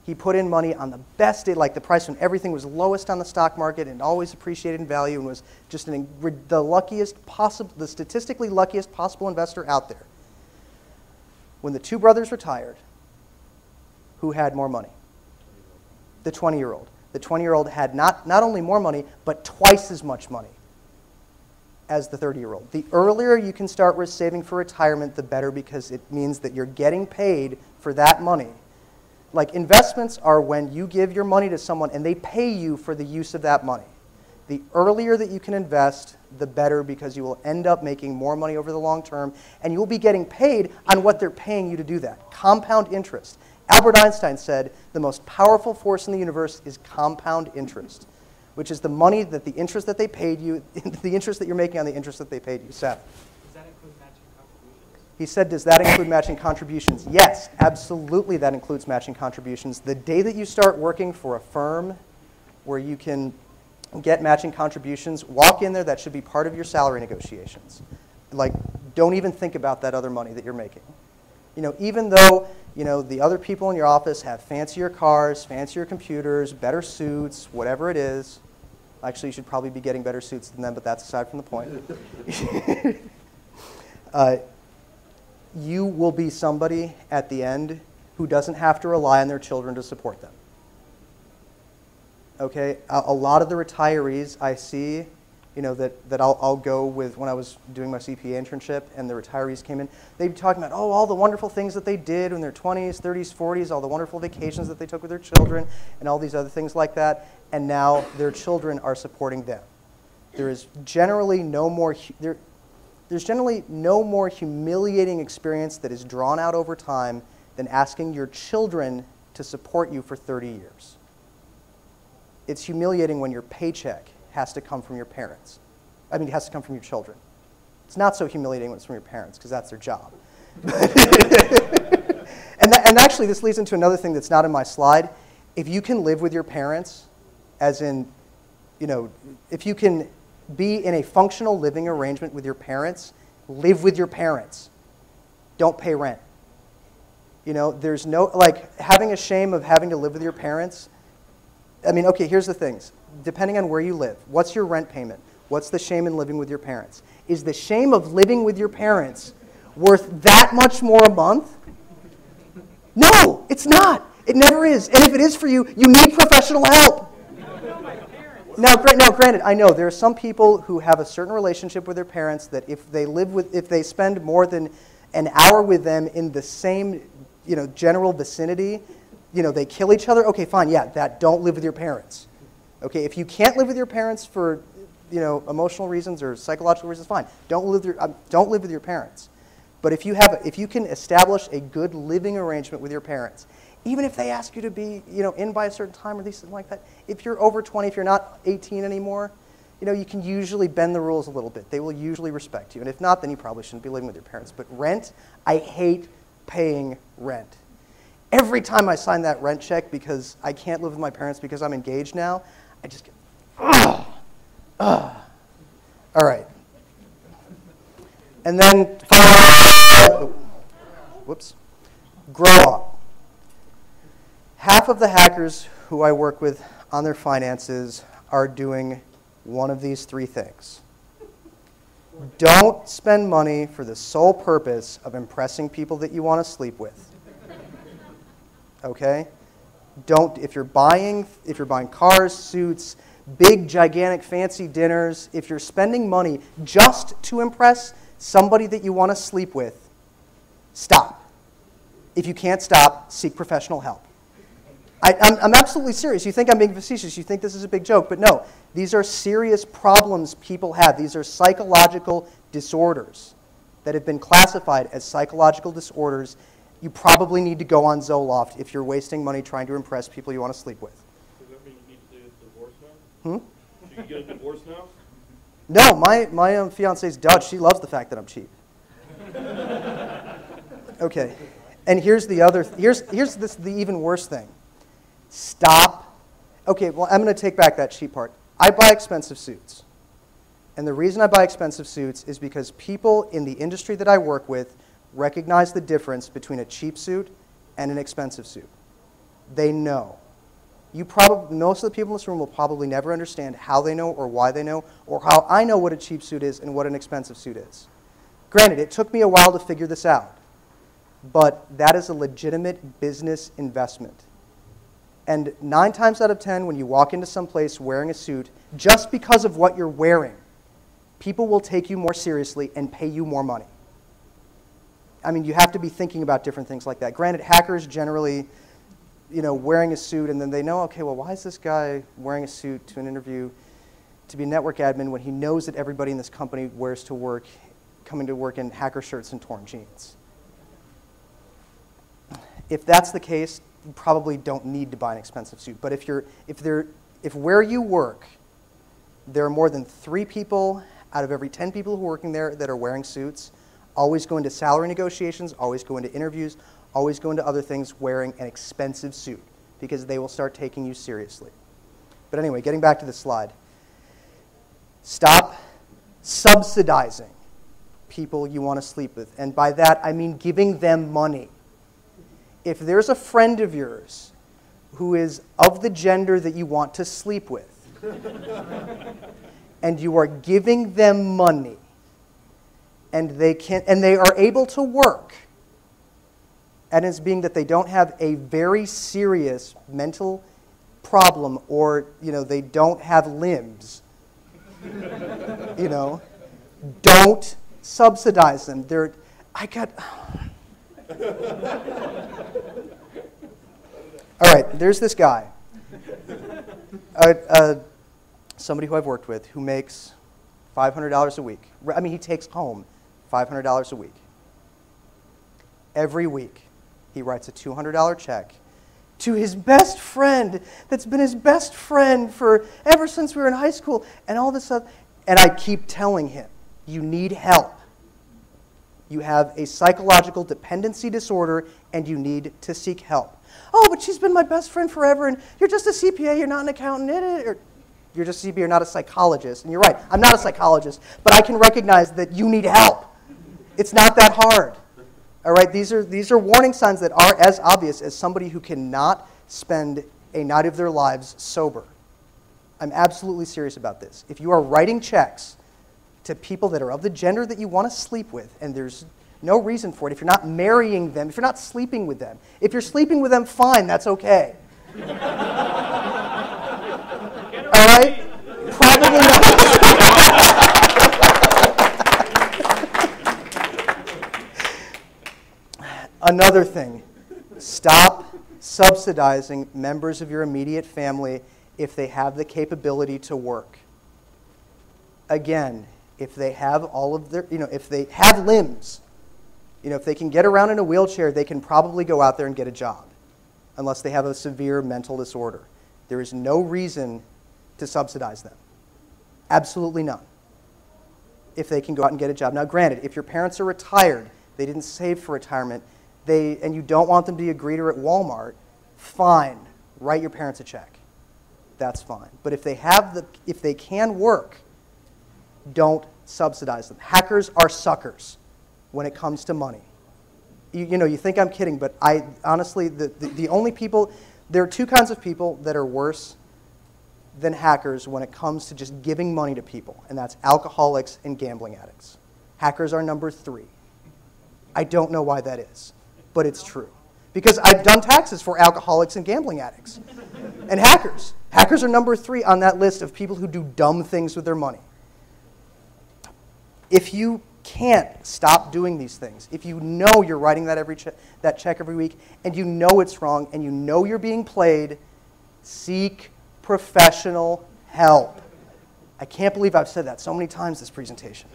He put in money on the best day, like the price when everything was lowest on the stock market and always appreciated in value, and was just the statistically luckiest possible investor out there. When the 2 brothers retired, who had more money? The 20-year-old. The 20-year-old had not only more money, but twice as much money as the 30-year-old. The earlier you can start saving for retirement, the better, because it means that you're getting paid for that money. Like, investments are when you give your money to someone and they pay you for the use of that money. The earlier that you can invest, the better, because you will end up making more money over the long term, and you'll be getting paid on what they're paying you to do that. Compound interest. Albert Einstein said the most powerful force in the universe is compound interest, which is the money that the interest that they paid you, the interest that you're making on the interest that they paid you. Seth?
Does that include matching contributions?
He said, does that include matching contributions? Yes, absolutely that includes matching contributions. The day that you start working for a firm where you can get matching contributions, walk in there, that should be part of your salary negotiations. Like, don't even think about that other money that you're making. You know, even though, you know, the other people in your office have fancier cars, fancier computers, better suits, whatever it is. Actually, you should probably be getting better suits than them, but that's aside from the point. You will be somebody at the end who doesn't have to rely on their children to support them. Okay, a lot of the retirees I see, you know, that I'll go with when I was doing my CPA internship and the retirees came in, they'd be talking about, oh, all the wonderful things that they did in their 20s, 30s, 40s, all the wonderful vacations that they took with their children, and all these other things like that, and now their children are supporting them. There is generally no more humiliating experience that is drawn out over time than asking your children to support you for 30 years. It's humiliating when your paycheck has to come from your parents. I mean, it has to come from your children. It's not so humiliating when it's from your parents, because that's their job. and actually, this leads into another thing that's not in my slide. If you can live with your parents, as in, you know, if you can be in a functional living arrangement with your parents, live with your parents. Don't pay rent. You know, there's no, like, having a shame of having to live with your parents. I mean, okay, here's the things. Depending on where you live, what's your rent payment? What's the shame in living with your parents? Is the shame of living with your parents worth that much more a month? No, it's not. It never is. And if it is for you, you need professional help. Now, granted, I know there are some people who have a certain relationship with their parents that if they spend more than an hour with them in the same, general vicinity, they kill each other. Okay, fine, yeah, don't live with your parents. Okay, if you can't live with your parents for, emotional reasons or psychological reasons, fine. Don't live with your parents. But if you can establish a good living arrangement with your parents, even if they ask you to be, in by a certain time or something like that, if you're over 20, if you're not 18 anymore, you can usually bend the rules a little bit. They will usually respect you. And if not, then you probably shouldn't be living with your parents. But rent, I hate paying rent. Every time I sign that rent check because I can't live with my parents because I'm engaged now, I just get, All right. And then, grow up. Half of the hackers who I work with on their finances are doing one of these three things. Don't spend money for the sole purpose of impressing people that you want to sleep with. Okay? If you're buying cars, suits, big, gigantic, fancy dinners, if you're spending money just to impress somebody that you want to sleep with, stop. If you can't stop, seek professional help. I'm absolutely serious. You think I'm being facetious. You think this is a big joke. But no, these are serious problems people have. These are psychological disorders that have been classified as psychological disorders. You probably need to go on Zoloft if you're wasting money trying to impress people you want to sleep with.
Does that mean you need to get a divorce now? Should you get a divorce now?
No, my fiance is Dutch. She loves the fact that I'm cheap. Okay, and here's the even worse thing. Stop. Okay, well, I'm going to take back that cheap part. I buy expensive suits. And the reason I buy expensive suits is because people in the industry that I work with recognize the difference between a cheap suit and an expensive suit. They know. Most of the people in this room will probably never understand how they know or why they know or how I know what a cheap suit is and what an expensive suit is. Granted, it took me a while to figure this out, but that is a legitimate business investment. And 9 times out of 10, when you walk into some place wearing a suit, just because of what you're wearing, people will take you more seriously and pay you more money. I mean, you have to be thinking about different things like that. Granted, hackers generally, wearing a suit, and then they know, okay, well, why is this guy wearing a suit to an interview to be a network admin when he knows that everybody in this company coming to work in hacker shirts and torn jeans? If that's the case, you probably don't need to buy an expensive suit. But if where you work, there are more than 3 people out of every 10 people who are working there that are wearing suits, always go into salary negotiations, always go into interviews, always go into other things wearing an expensive suit because they will start taking you seriously. But anyway, getting back to the slide. Stop subsidizing people you want to sleep with. And by that, I mean giving them money. If there's a friend of yours who is of the gender that you want to sleep with, and you are giving them money, and they are able to work, and it's being that they don't have a very serious mental problem or they don't have limbs, don't subsidize them. All right, there's this guy, somebody who I've worked with who makes $500 a week. I mean, he takes home $500 a week. Every week, he writes a $200 check to his best friend that's been his best friend ever since we were in high school, and all this stuff. And I keep telling him, you need help. You have a psychological dependency disorder, and you need to seek help. Oh, but she's been my best friend forever, and you're just a CPA, you're not an accountant, or you're just a CPA, you're not a psychologist. And you're right, I'm not a psychologist, but I can recognize that you need help. It's not that hard. All right, these are warning signs that are as obvious as somebody who cannot spend a night of their lives sober. I'm absolutely serious about this. If you are writing checks to people that are of the gender that you want to sleep with, and there's No reason for it. If you're not marrying them, if you're not sleeping with them. If you're sleeping with them, fine, that's okay. All right? Probably not. Another thing, stop subsidizing members of your immediate family if they have the capability to work. Again, if they have all of their, if they have limbs, if they can get around in a wheelchair, they can probably go out there and get a job, unless they have a severe mental disorder. There is no reason to subsidize them. Absolutely none. If they can go out and get a job. Now, granted, if your parents are retired, they didn't save for retirement, and you don't want them to be a greeter at Walmart, fine, write your parents a check. That's fine. But if they can work, don't subsidize them. Hackers are suckers when it comes to money. You think I'm kidding, but I honestly, the only people, there are two kinds of people that are worse than hackers when it comes to just giving money to people, and that's alcoholics and gambling addicts. Hackers are number 3. I don't know why that is, but it's true. Because I've done taxes for alcoholics and gambling addicts. And hackers. Hackers are number 3 on that list of people who do dumb things with their money. If you can't stop doing these things, if you know you're writing that check every week, and you know it's wrong, and you know you're being played, seek professional help. I can't believe I've said that so many times this presentation.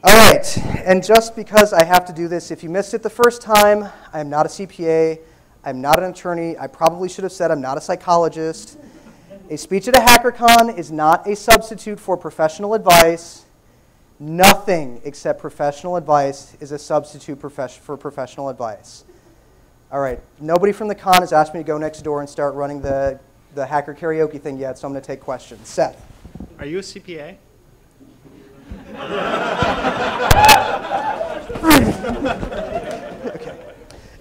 All right, and just because I have to do this, if you missed it the first time, I am not a CPA, I'm not an attorney, I probably should have said I'm not a psychologist. A speech at a HackerCon is not a substitute for professional advice. Nothing except professional advice is a substitute for professional advice. All right, nobody from the con has asked me to go next door and start running the hacker karaoke thing yet, so I'm going to take questions. Seth.
Are you a CPA?
Okay.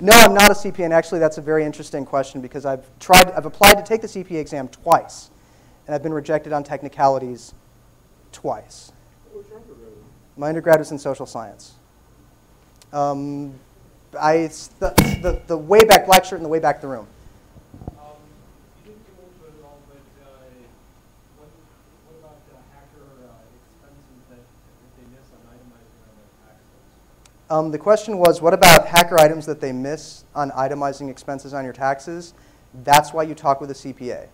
No, I'm not a CPA, and actually that's a very interesting question because I've applied to take the CPA exam twice, and I've been rejected on technicalities twice. My undergrad was in social science. The way back, black shirt in the way back of the room.
You didn't go into it at all, but what about hacker expenses that they miss on itemizing on their taxes?
The question was, what about hacker items that they miss on itemizing expenses on your taxes? That's why you talk with a CPA.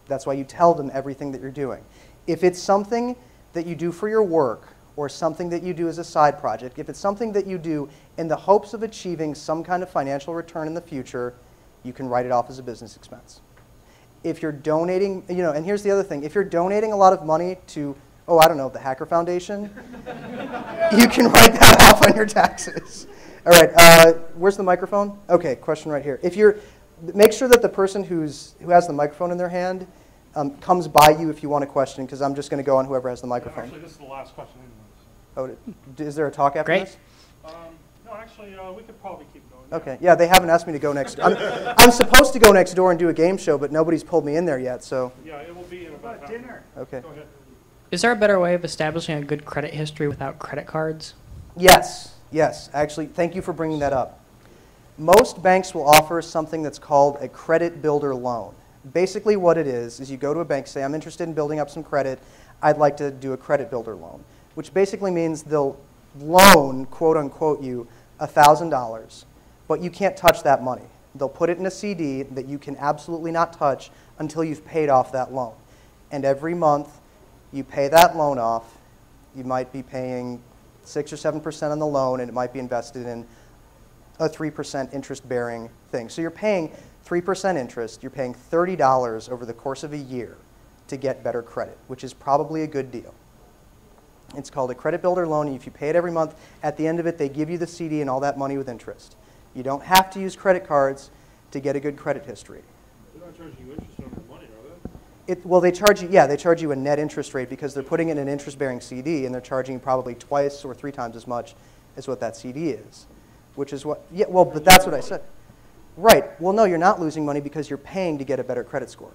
That's why you tell them everything that you're doing. If it's something that you do for your work or something that you do as a side project, if it's something that you do in the hopes of achieving some kind of financial return in the future, you can write it off as a business expense. If you're donating, and here's the other thing, if you're donating a lot of money to, I don't know, the Hacker Foundation, you can write that off on your taxes. All right, where's the microphone? Okay, question right here. Make sure that the person who has the microphone in their hand comes by you if you want a question, because I'm just going to go on whoever has the microphone.
Actually, this is the last question anyway.
Oh, is there a talk after
Great.
this?
No, actually, we could probably keep going.
Okay, yeah, they haven't asked me to go next. I'm supposed to go next door and do a game show, but nobody's pulled me in there yet, so.
Yeah, it will be in about dinner.
Okay.
Go ahead.
Is there a better way of establishing a good credit history without credit cards?
Yes. Actually, thank you for bringing that up. Most banks will offer something that's called a credit builder loan. Basically what it is you go to a bank, say, I'm interested in building up some credit, I'd like to do a credit builder loan, which basically means they'll loan, quote unquote, you $1,000, but you can't touch that money. They'll put it in a CD that you can absolutely not touch until you've paid off that loan. And every month you pay that loan off, you might be paying 6 or 7% on the loan, and it might be invested in a 3% interest-bearing thing. So you're paying 3% interest, you're paying $30 over the course of a year to get better credit, which is probably a good deal. It's called a credit builder loan, and if you pay it every month, at the end of it, they give you the CD and all that money with interest. You don't have to use credit cards to get a good credit history.
They're not charging you interest on your money, are they?
Well, they charge you a net interest rate because they're putting in an interest-bearing CD, and they're charging you probably twice or 3 times as much as what that CD is, which is what, but that's what I said. Right. Well, no, you're not losing money because you're paying to get a better credit score.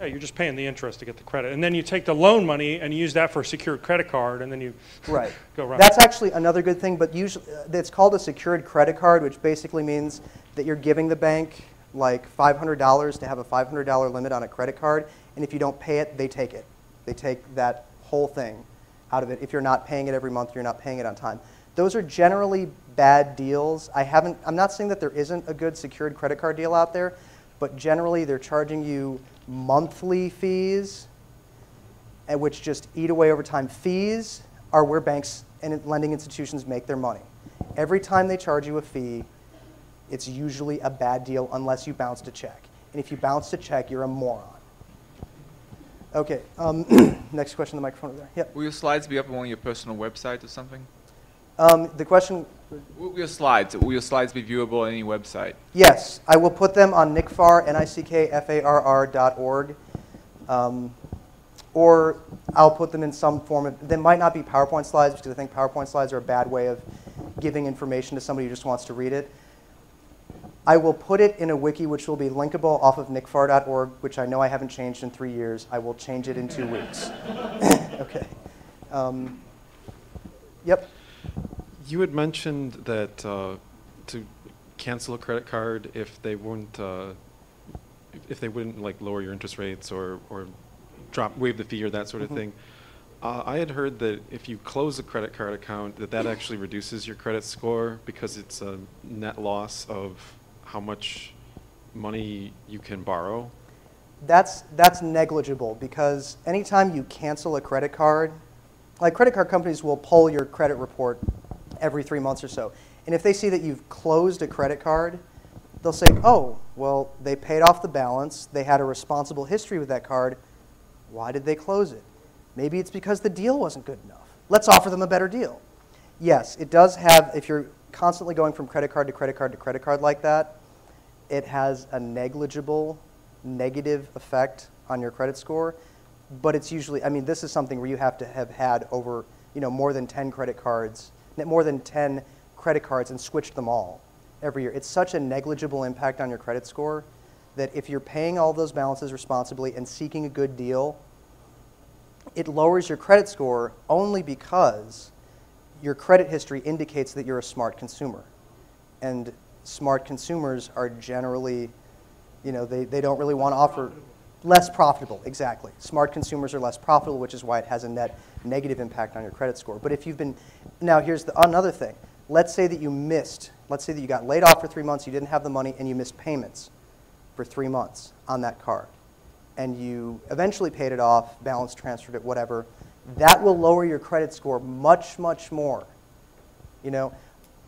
Yeah, you're just paying the interest to get the credit. And then you take the loan money and you use that for a secured credit card, and then you
Right.
go around.
That's actually another good thing, but usually it's called a secured credit card, which basically means that you're giving the bank like $500 to have a $500 limit on a credit card, and if you don't pay it, they take it. They take that whole thing out of it. If you're not paying it every month, you're not paying it on time. Those are generally bad deals. I'm not saying that there isn't a good secured credit card deal out there, but generally they're charging you monthly fees, and which just eat away over time. Fees are where banks and lending institutions make their money. Every time they charge you a fee, it's usually a bad deal unless you bounced a check. And if you bounced a check, you're a moron. Okay, next question on the microphone over there. Yep.
Will your slides be up on your personal website or something?
The question,
Will your slides be viewable on any website?
yes, I will put them on Nick Farr, nickfarr.org, or I'll put them in some form of, they might not be PowerPoint slides because I think PowerPoint slides are a bad way of giving information to somebody who just wants to read it. I will put it in a wiki which will be linkable off of nickfarr.org, which I know I haven't changed in 3 years. I will change it in 2 weeks. Okay. Yep.
You had mentioned that to cancel a credit card if they wouldn't like lower your interest rates or waive the fee or that sort of thing. I had heard that if you close a credit card account, that actually reduces your credit score because it's a net loss of how much money you can borrow.
That's negligible because anytime you cancel a credit card, like credit card companies will pull your credit report every 3 months or so. And if they see that you've closed a credit card, they'll say, oh, well, they paid off the balance. They had a responsible history with that card. Why did they close it? Maybe it's because the deal wasn't good enough. Let's offer them a better deal. Yes, it does have, if you're constantly going from credit card to credit card to credit card like that, it has a negligible negative effect on your credit score. But it's usually, I mean, this is something where you have to have had over, more than 10 credit cards, more than 10 credit cards and switched them all every year. It's such a negligible impact on your credit score that if you're paying all those balances responsibly and seeking a good deal, it lowers your credit score only because your credit history indicates that you're a smart consumer. And smart consumers are generally, they don't really want to offer less profitable, exactly. Smart consumers are less profitable, which is why it has a net negative impact on your credit score. But if you've been, now here's another thing. Let's say that you got laid off for 3 months, you didn't have the money, and you missed payments for 3 months on that card. And you eventually paid it off, balance transferred it, whatever. That will lower your credit score much, much more.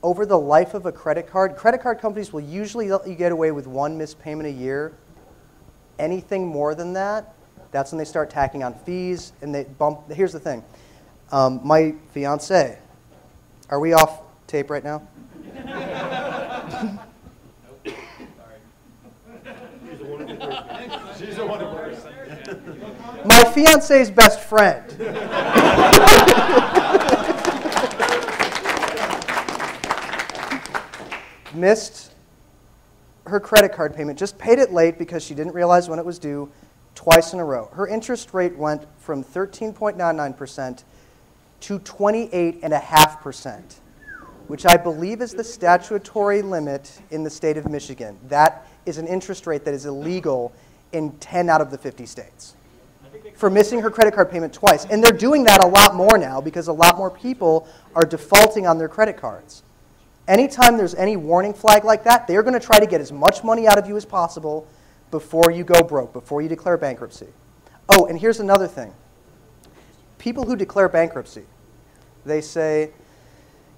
Over the life of a credit card companies will usually let you get away with 1 missed payment a year. Anything more than that, that's when they start tacking on fees, and they bump. Here's the thing. My fiance, are we off tape right now?
She's a wonderful person.
My fiance's best friend. Missed her credit card payment, just paid it late because she didn't realize when it was due twice in a row. Her interest rate went from 13.99% to 28.5%, which I believe is the statutory limit in the state of Michigan. That is an interest rate that is illegal in 10 out of the 50 states for missing her credit card payment twice. And they're doing that a lot more now because a lot more people are defaulting on their credit cards. Anytime there's any warning flag like that, they're going to try to get as much money out of you as possible before you go broke, before you declare bankruptcy. Oh, and here's another thing. People who declare bankruptcy, they say,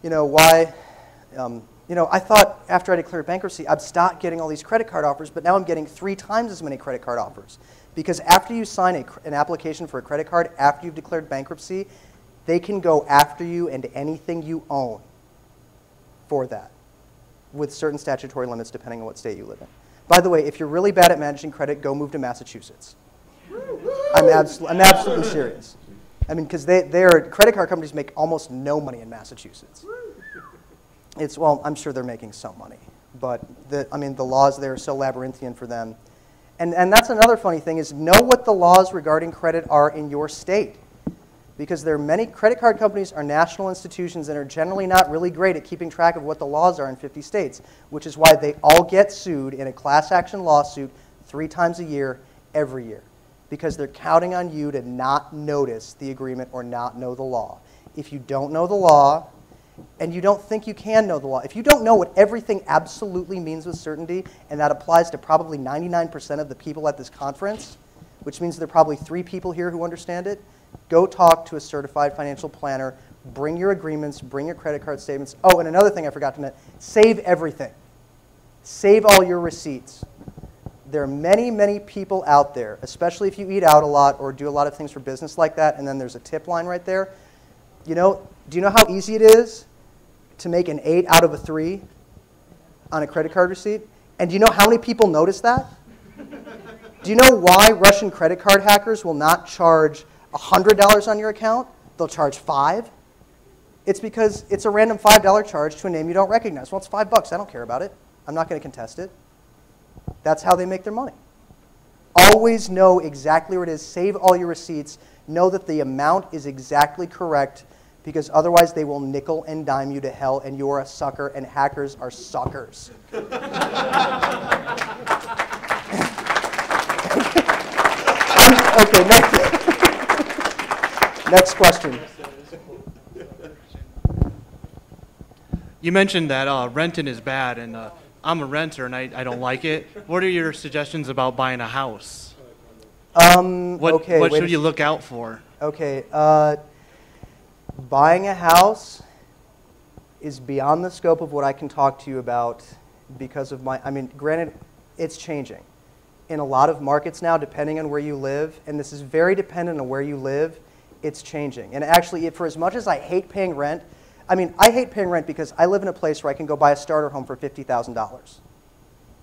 why, I thought after I declared bankruptcy, I'd stop getting all these credit card offers, but now I'm getting 3 times as many credit card offers. Because after you sign an application for a credit card, after you've declared bankruptcy, they can go after you and anything you own for that, with certain statutory limits depending on what state you live in. By the way, if you're really bad at managing credit, go move to Massachusetts. I'm absolutely serious. I mean, because credit card companies make almost no money in Massachusetts. Well, I'm sure they're making some money, but the laws there are so labyrinthian for them, And that's another funny thing is know what the laws regarding credit are in your state. Because there are many credit card companies are national institutions and are generally not really great at keeping track of what the laws are in 50 states, which is why they all get sued in a class action lawsuit 3 times a year, every year. Because they're counting on you to not notice the agreement or not know the law. If you don't know the law, and you don't think you can know the law, if you don't know what everything absolutely means with certainty, and that applies to probably 99% of the people at this conference, which means there are probably 3 people here who understand it, go talk to a certified financial planner, bring your agreements, bring your credit card statements. Oh, and another thing I forgot to mention, save everything. Save all your receipts. There are many, many people out there, especially if you eat out a lot or do a lot of things for business like that, and then there's a tip line right there. Do you know how easy it is to make an 8 out of a 3 on a credit card receipt? And do you know how many people notice that? Do you know why Russian credit card hackers will not charge $100 on your account? They'll charge $5. It's because it's a random $5 charge to a name you don't recognize. Well, it's $5. I don't care about it. I'm not going to contest it. That's how they make their money. Always know exactly what it is. Save all your receipts. Know that the amount is exactly correct, because otherwise they will nickel and dime you to hell, and you're a sucker, and hackers are suckers. Okay, next question.
You mentioned that renting is bad, and I'm a renter, and I don't like it. What are your suggestions about buying a house? What should you look out for?
Okay, buying a house is beyond the scope of what I can talk to you about because of granted, it's changing. In a lot of markets now, depending on where you live, and this is very dependent on where you live, it's changing. And actually, for as much as I hate paying rent, I hate paying rent because I live in a place where I can go buy a starter home for $50,000.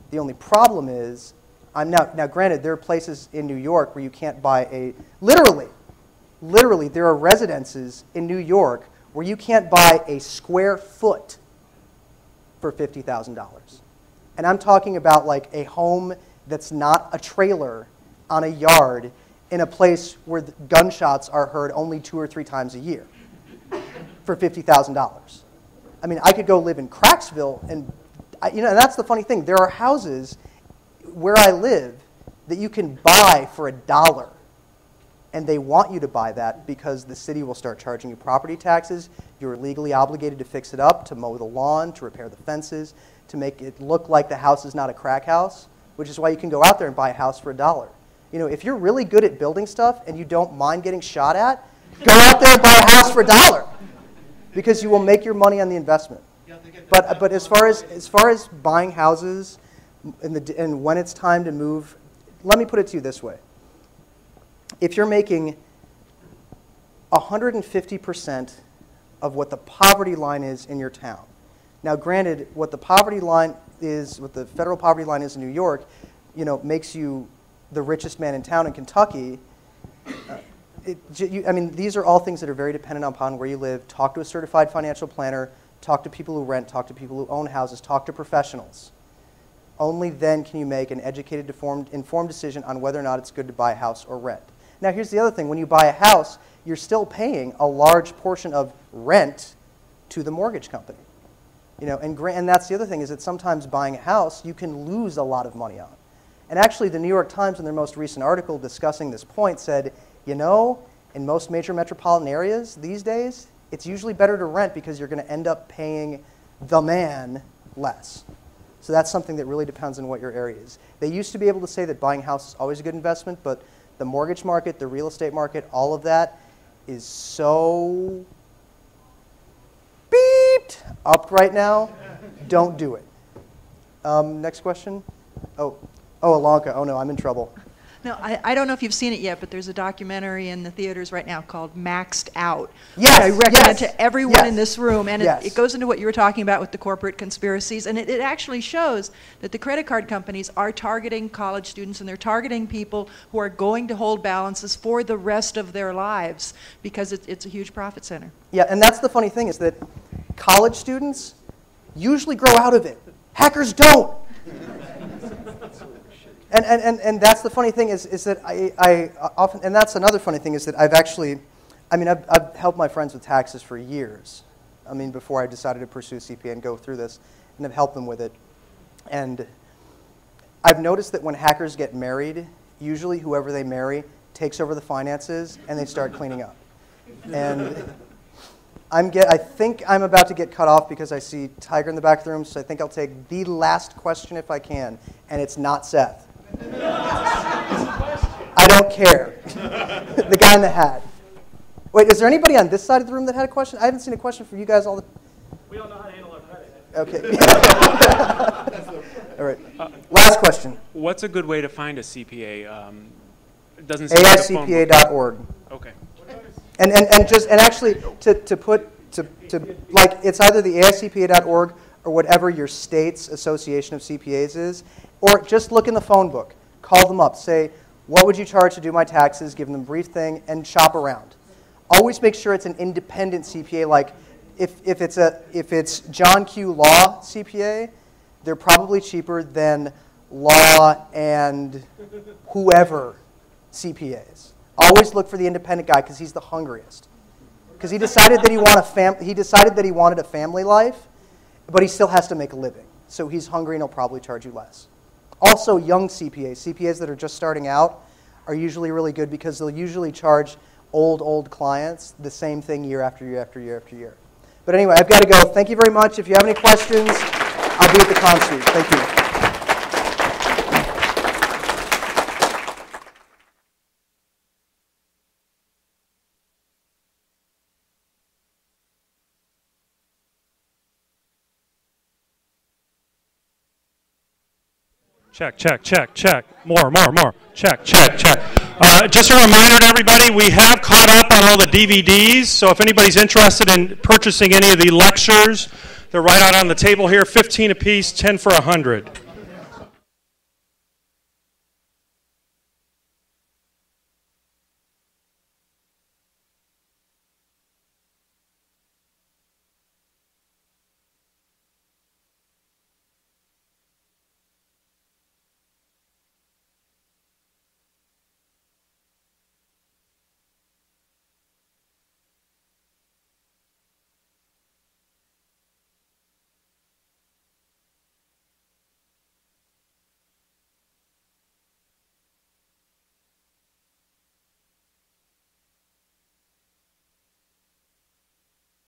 The only problem is, now granted, there are places in New York where you can't buy literally, there are residences in New York where you can't buy a square foot for $50,000. And I'm talking about like a home that's not a trailer on a yard in a place where the gunshots are heard only 2 or 3 times a year for $50,000. I could go live in Cracksville, and and that's the funny thing. There are houses where I live that you can buy for $1, and they want you to buy that because the city will start charging you property taxes. You're legally obligated to fix it up, to mow the lawn, to repair the fences, to make it look like the house is not a crack house, which is why you can go out there and buy a house for $1. If you're really good at building stuff and you don't mind getting shot at, go out there and buy a house for $1, because you will make your money on the investment. But as far as buying houses and when it's time to move, let me put it to you this way. If you're making 150% of what the poverty line is in your town. Now, granted, what the poverty line is, what the federal poverty line is in New York, makes you the richest man in town in Kentucky. These are all things that are very dependent upon where you live. Talk to a certified financial planner. Talk to people who rent. Talk to people who own houses. Talk to professionals. Only then can you make an educated, informed decision on whether or not it's good to buy a house or rent. Now, here's the other thing. When you buy a house, you're still paying a large portion of rent to the mortgage company. And that's the other thing, is that sometimes buying a house, you can lose a lot of money on. And actually, the New York Times, in their most recent article discussing this point, said, in most major metropolitan areas these days, it's usually better to rent because you're going to end up paying the man less. So that's something that really depends on what your area is. They used to be able to say that buying a house is always a good investment, but the mortgage market, the real estate market, all of that is so beeped up right now. Don't do it. Next question. Oh, Alonka. Oh, no, I'm in trouble.
No, I don't know if you've seen it yet, but there's a documentary in the theaters right now called Maxed Out.
Yes,
I recommend to everyone in this room. And it goes into what you were talking about with the corporate conspiracies. And it actually shows that the credit card companies are targeting college students, and they're targeting people who are going to hold balances for the rest of their lives because it's a huge profit center.
Yeah, and that's the funny thing, is that college students usually grow out of it. Hackers don't. And that's the funny thing is that I often, and that's another funny thing is that I've actually, I've helped my friends with taxes for years. Before I decided to pursue CPA and go through this, and I've helped them with it. And I've noticed that when hackers get married, usually whoever they marry takes over the finances and they start cleaning up. And I think I'm about to get cut off because I see Tiger in the back of the room, so I think I'll take the last question if I can, and it's not Seth. I don't care. The guy in the hat. Wait, is there anybody on this side of the room that had a question? I haven't seen a question from you guys all the...
We don't know how to handle our credit.
Okay. All right. Last question.
What's a good way to find a CPA? It doesn't seem like a phone book.
AICPA.org.
Okay.
And actually like it's either the AICPA.org or whatever your state's association of CPAs is, or just look in the phone book. Call them up. Say, what would you charge to do my taxes? Give them a brief thing and shop around. Always make sure it's an independent CPA. Like if it's John Q. Law CPA, they're probably cheaper than Law and whoever CPAs. Always look for the independent guy because he's the hungriest. Because he decided that he wanted a family life, but he still has to make a living. So he's hungry and he'll probably charge you less. Also, young CPAs that are just starting out are usually really good because they'll usually charge old clients the same thing year after year after year after year. But anyway, I've got to go. Thank you very much. If you have any questions, I'll be at the concert. Thank you.
Check, check, check, check. More. Check, check, check. Just a reminder to everybody, we have caught up on all the DVDs, so if anybody's interested in purchasing any of the lectures, they're right out on the table here, 15 apiece, 10 for $100.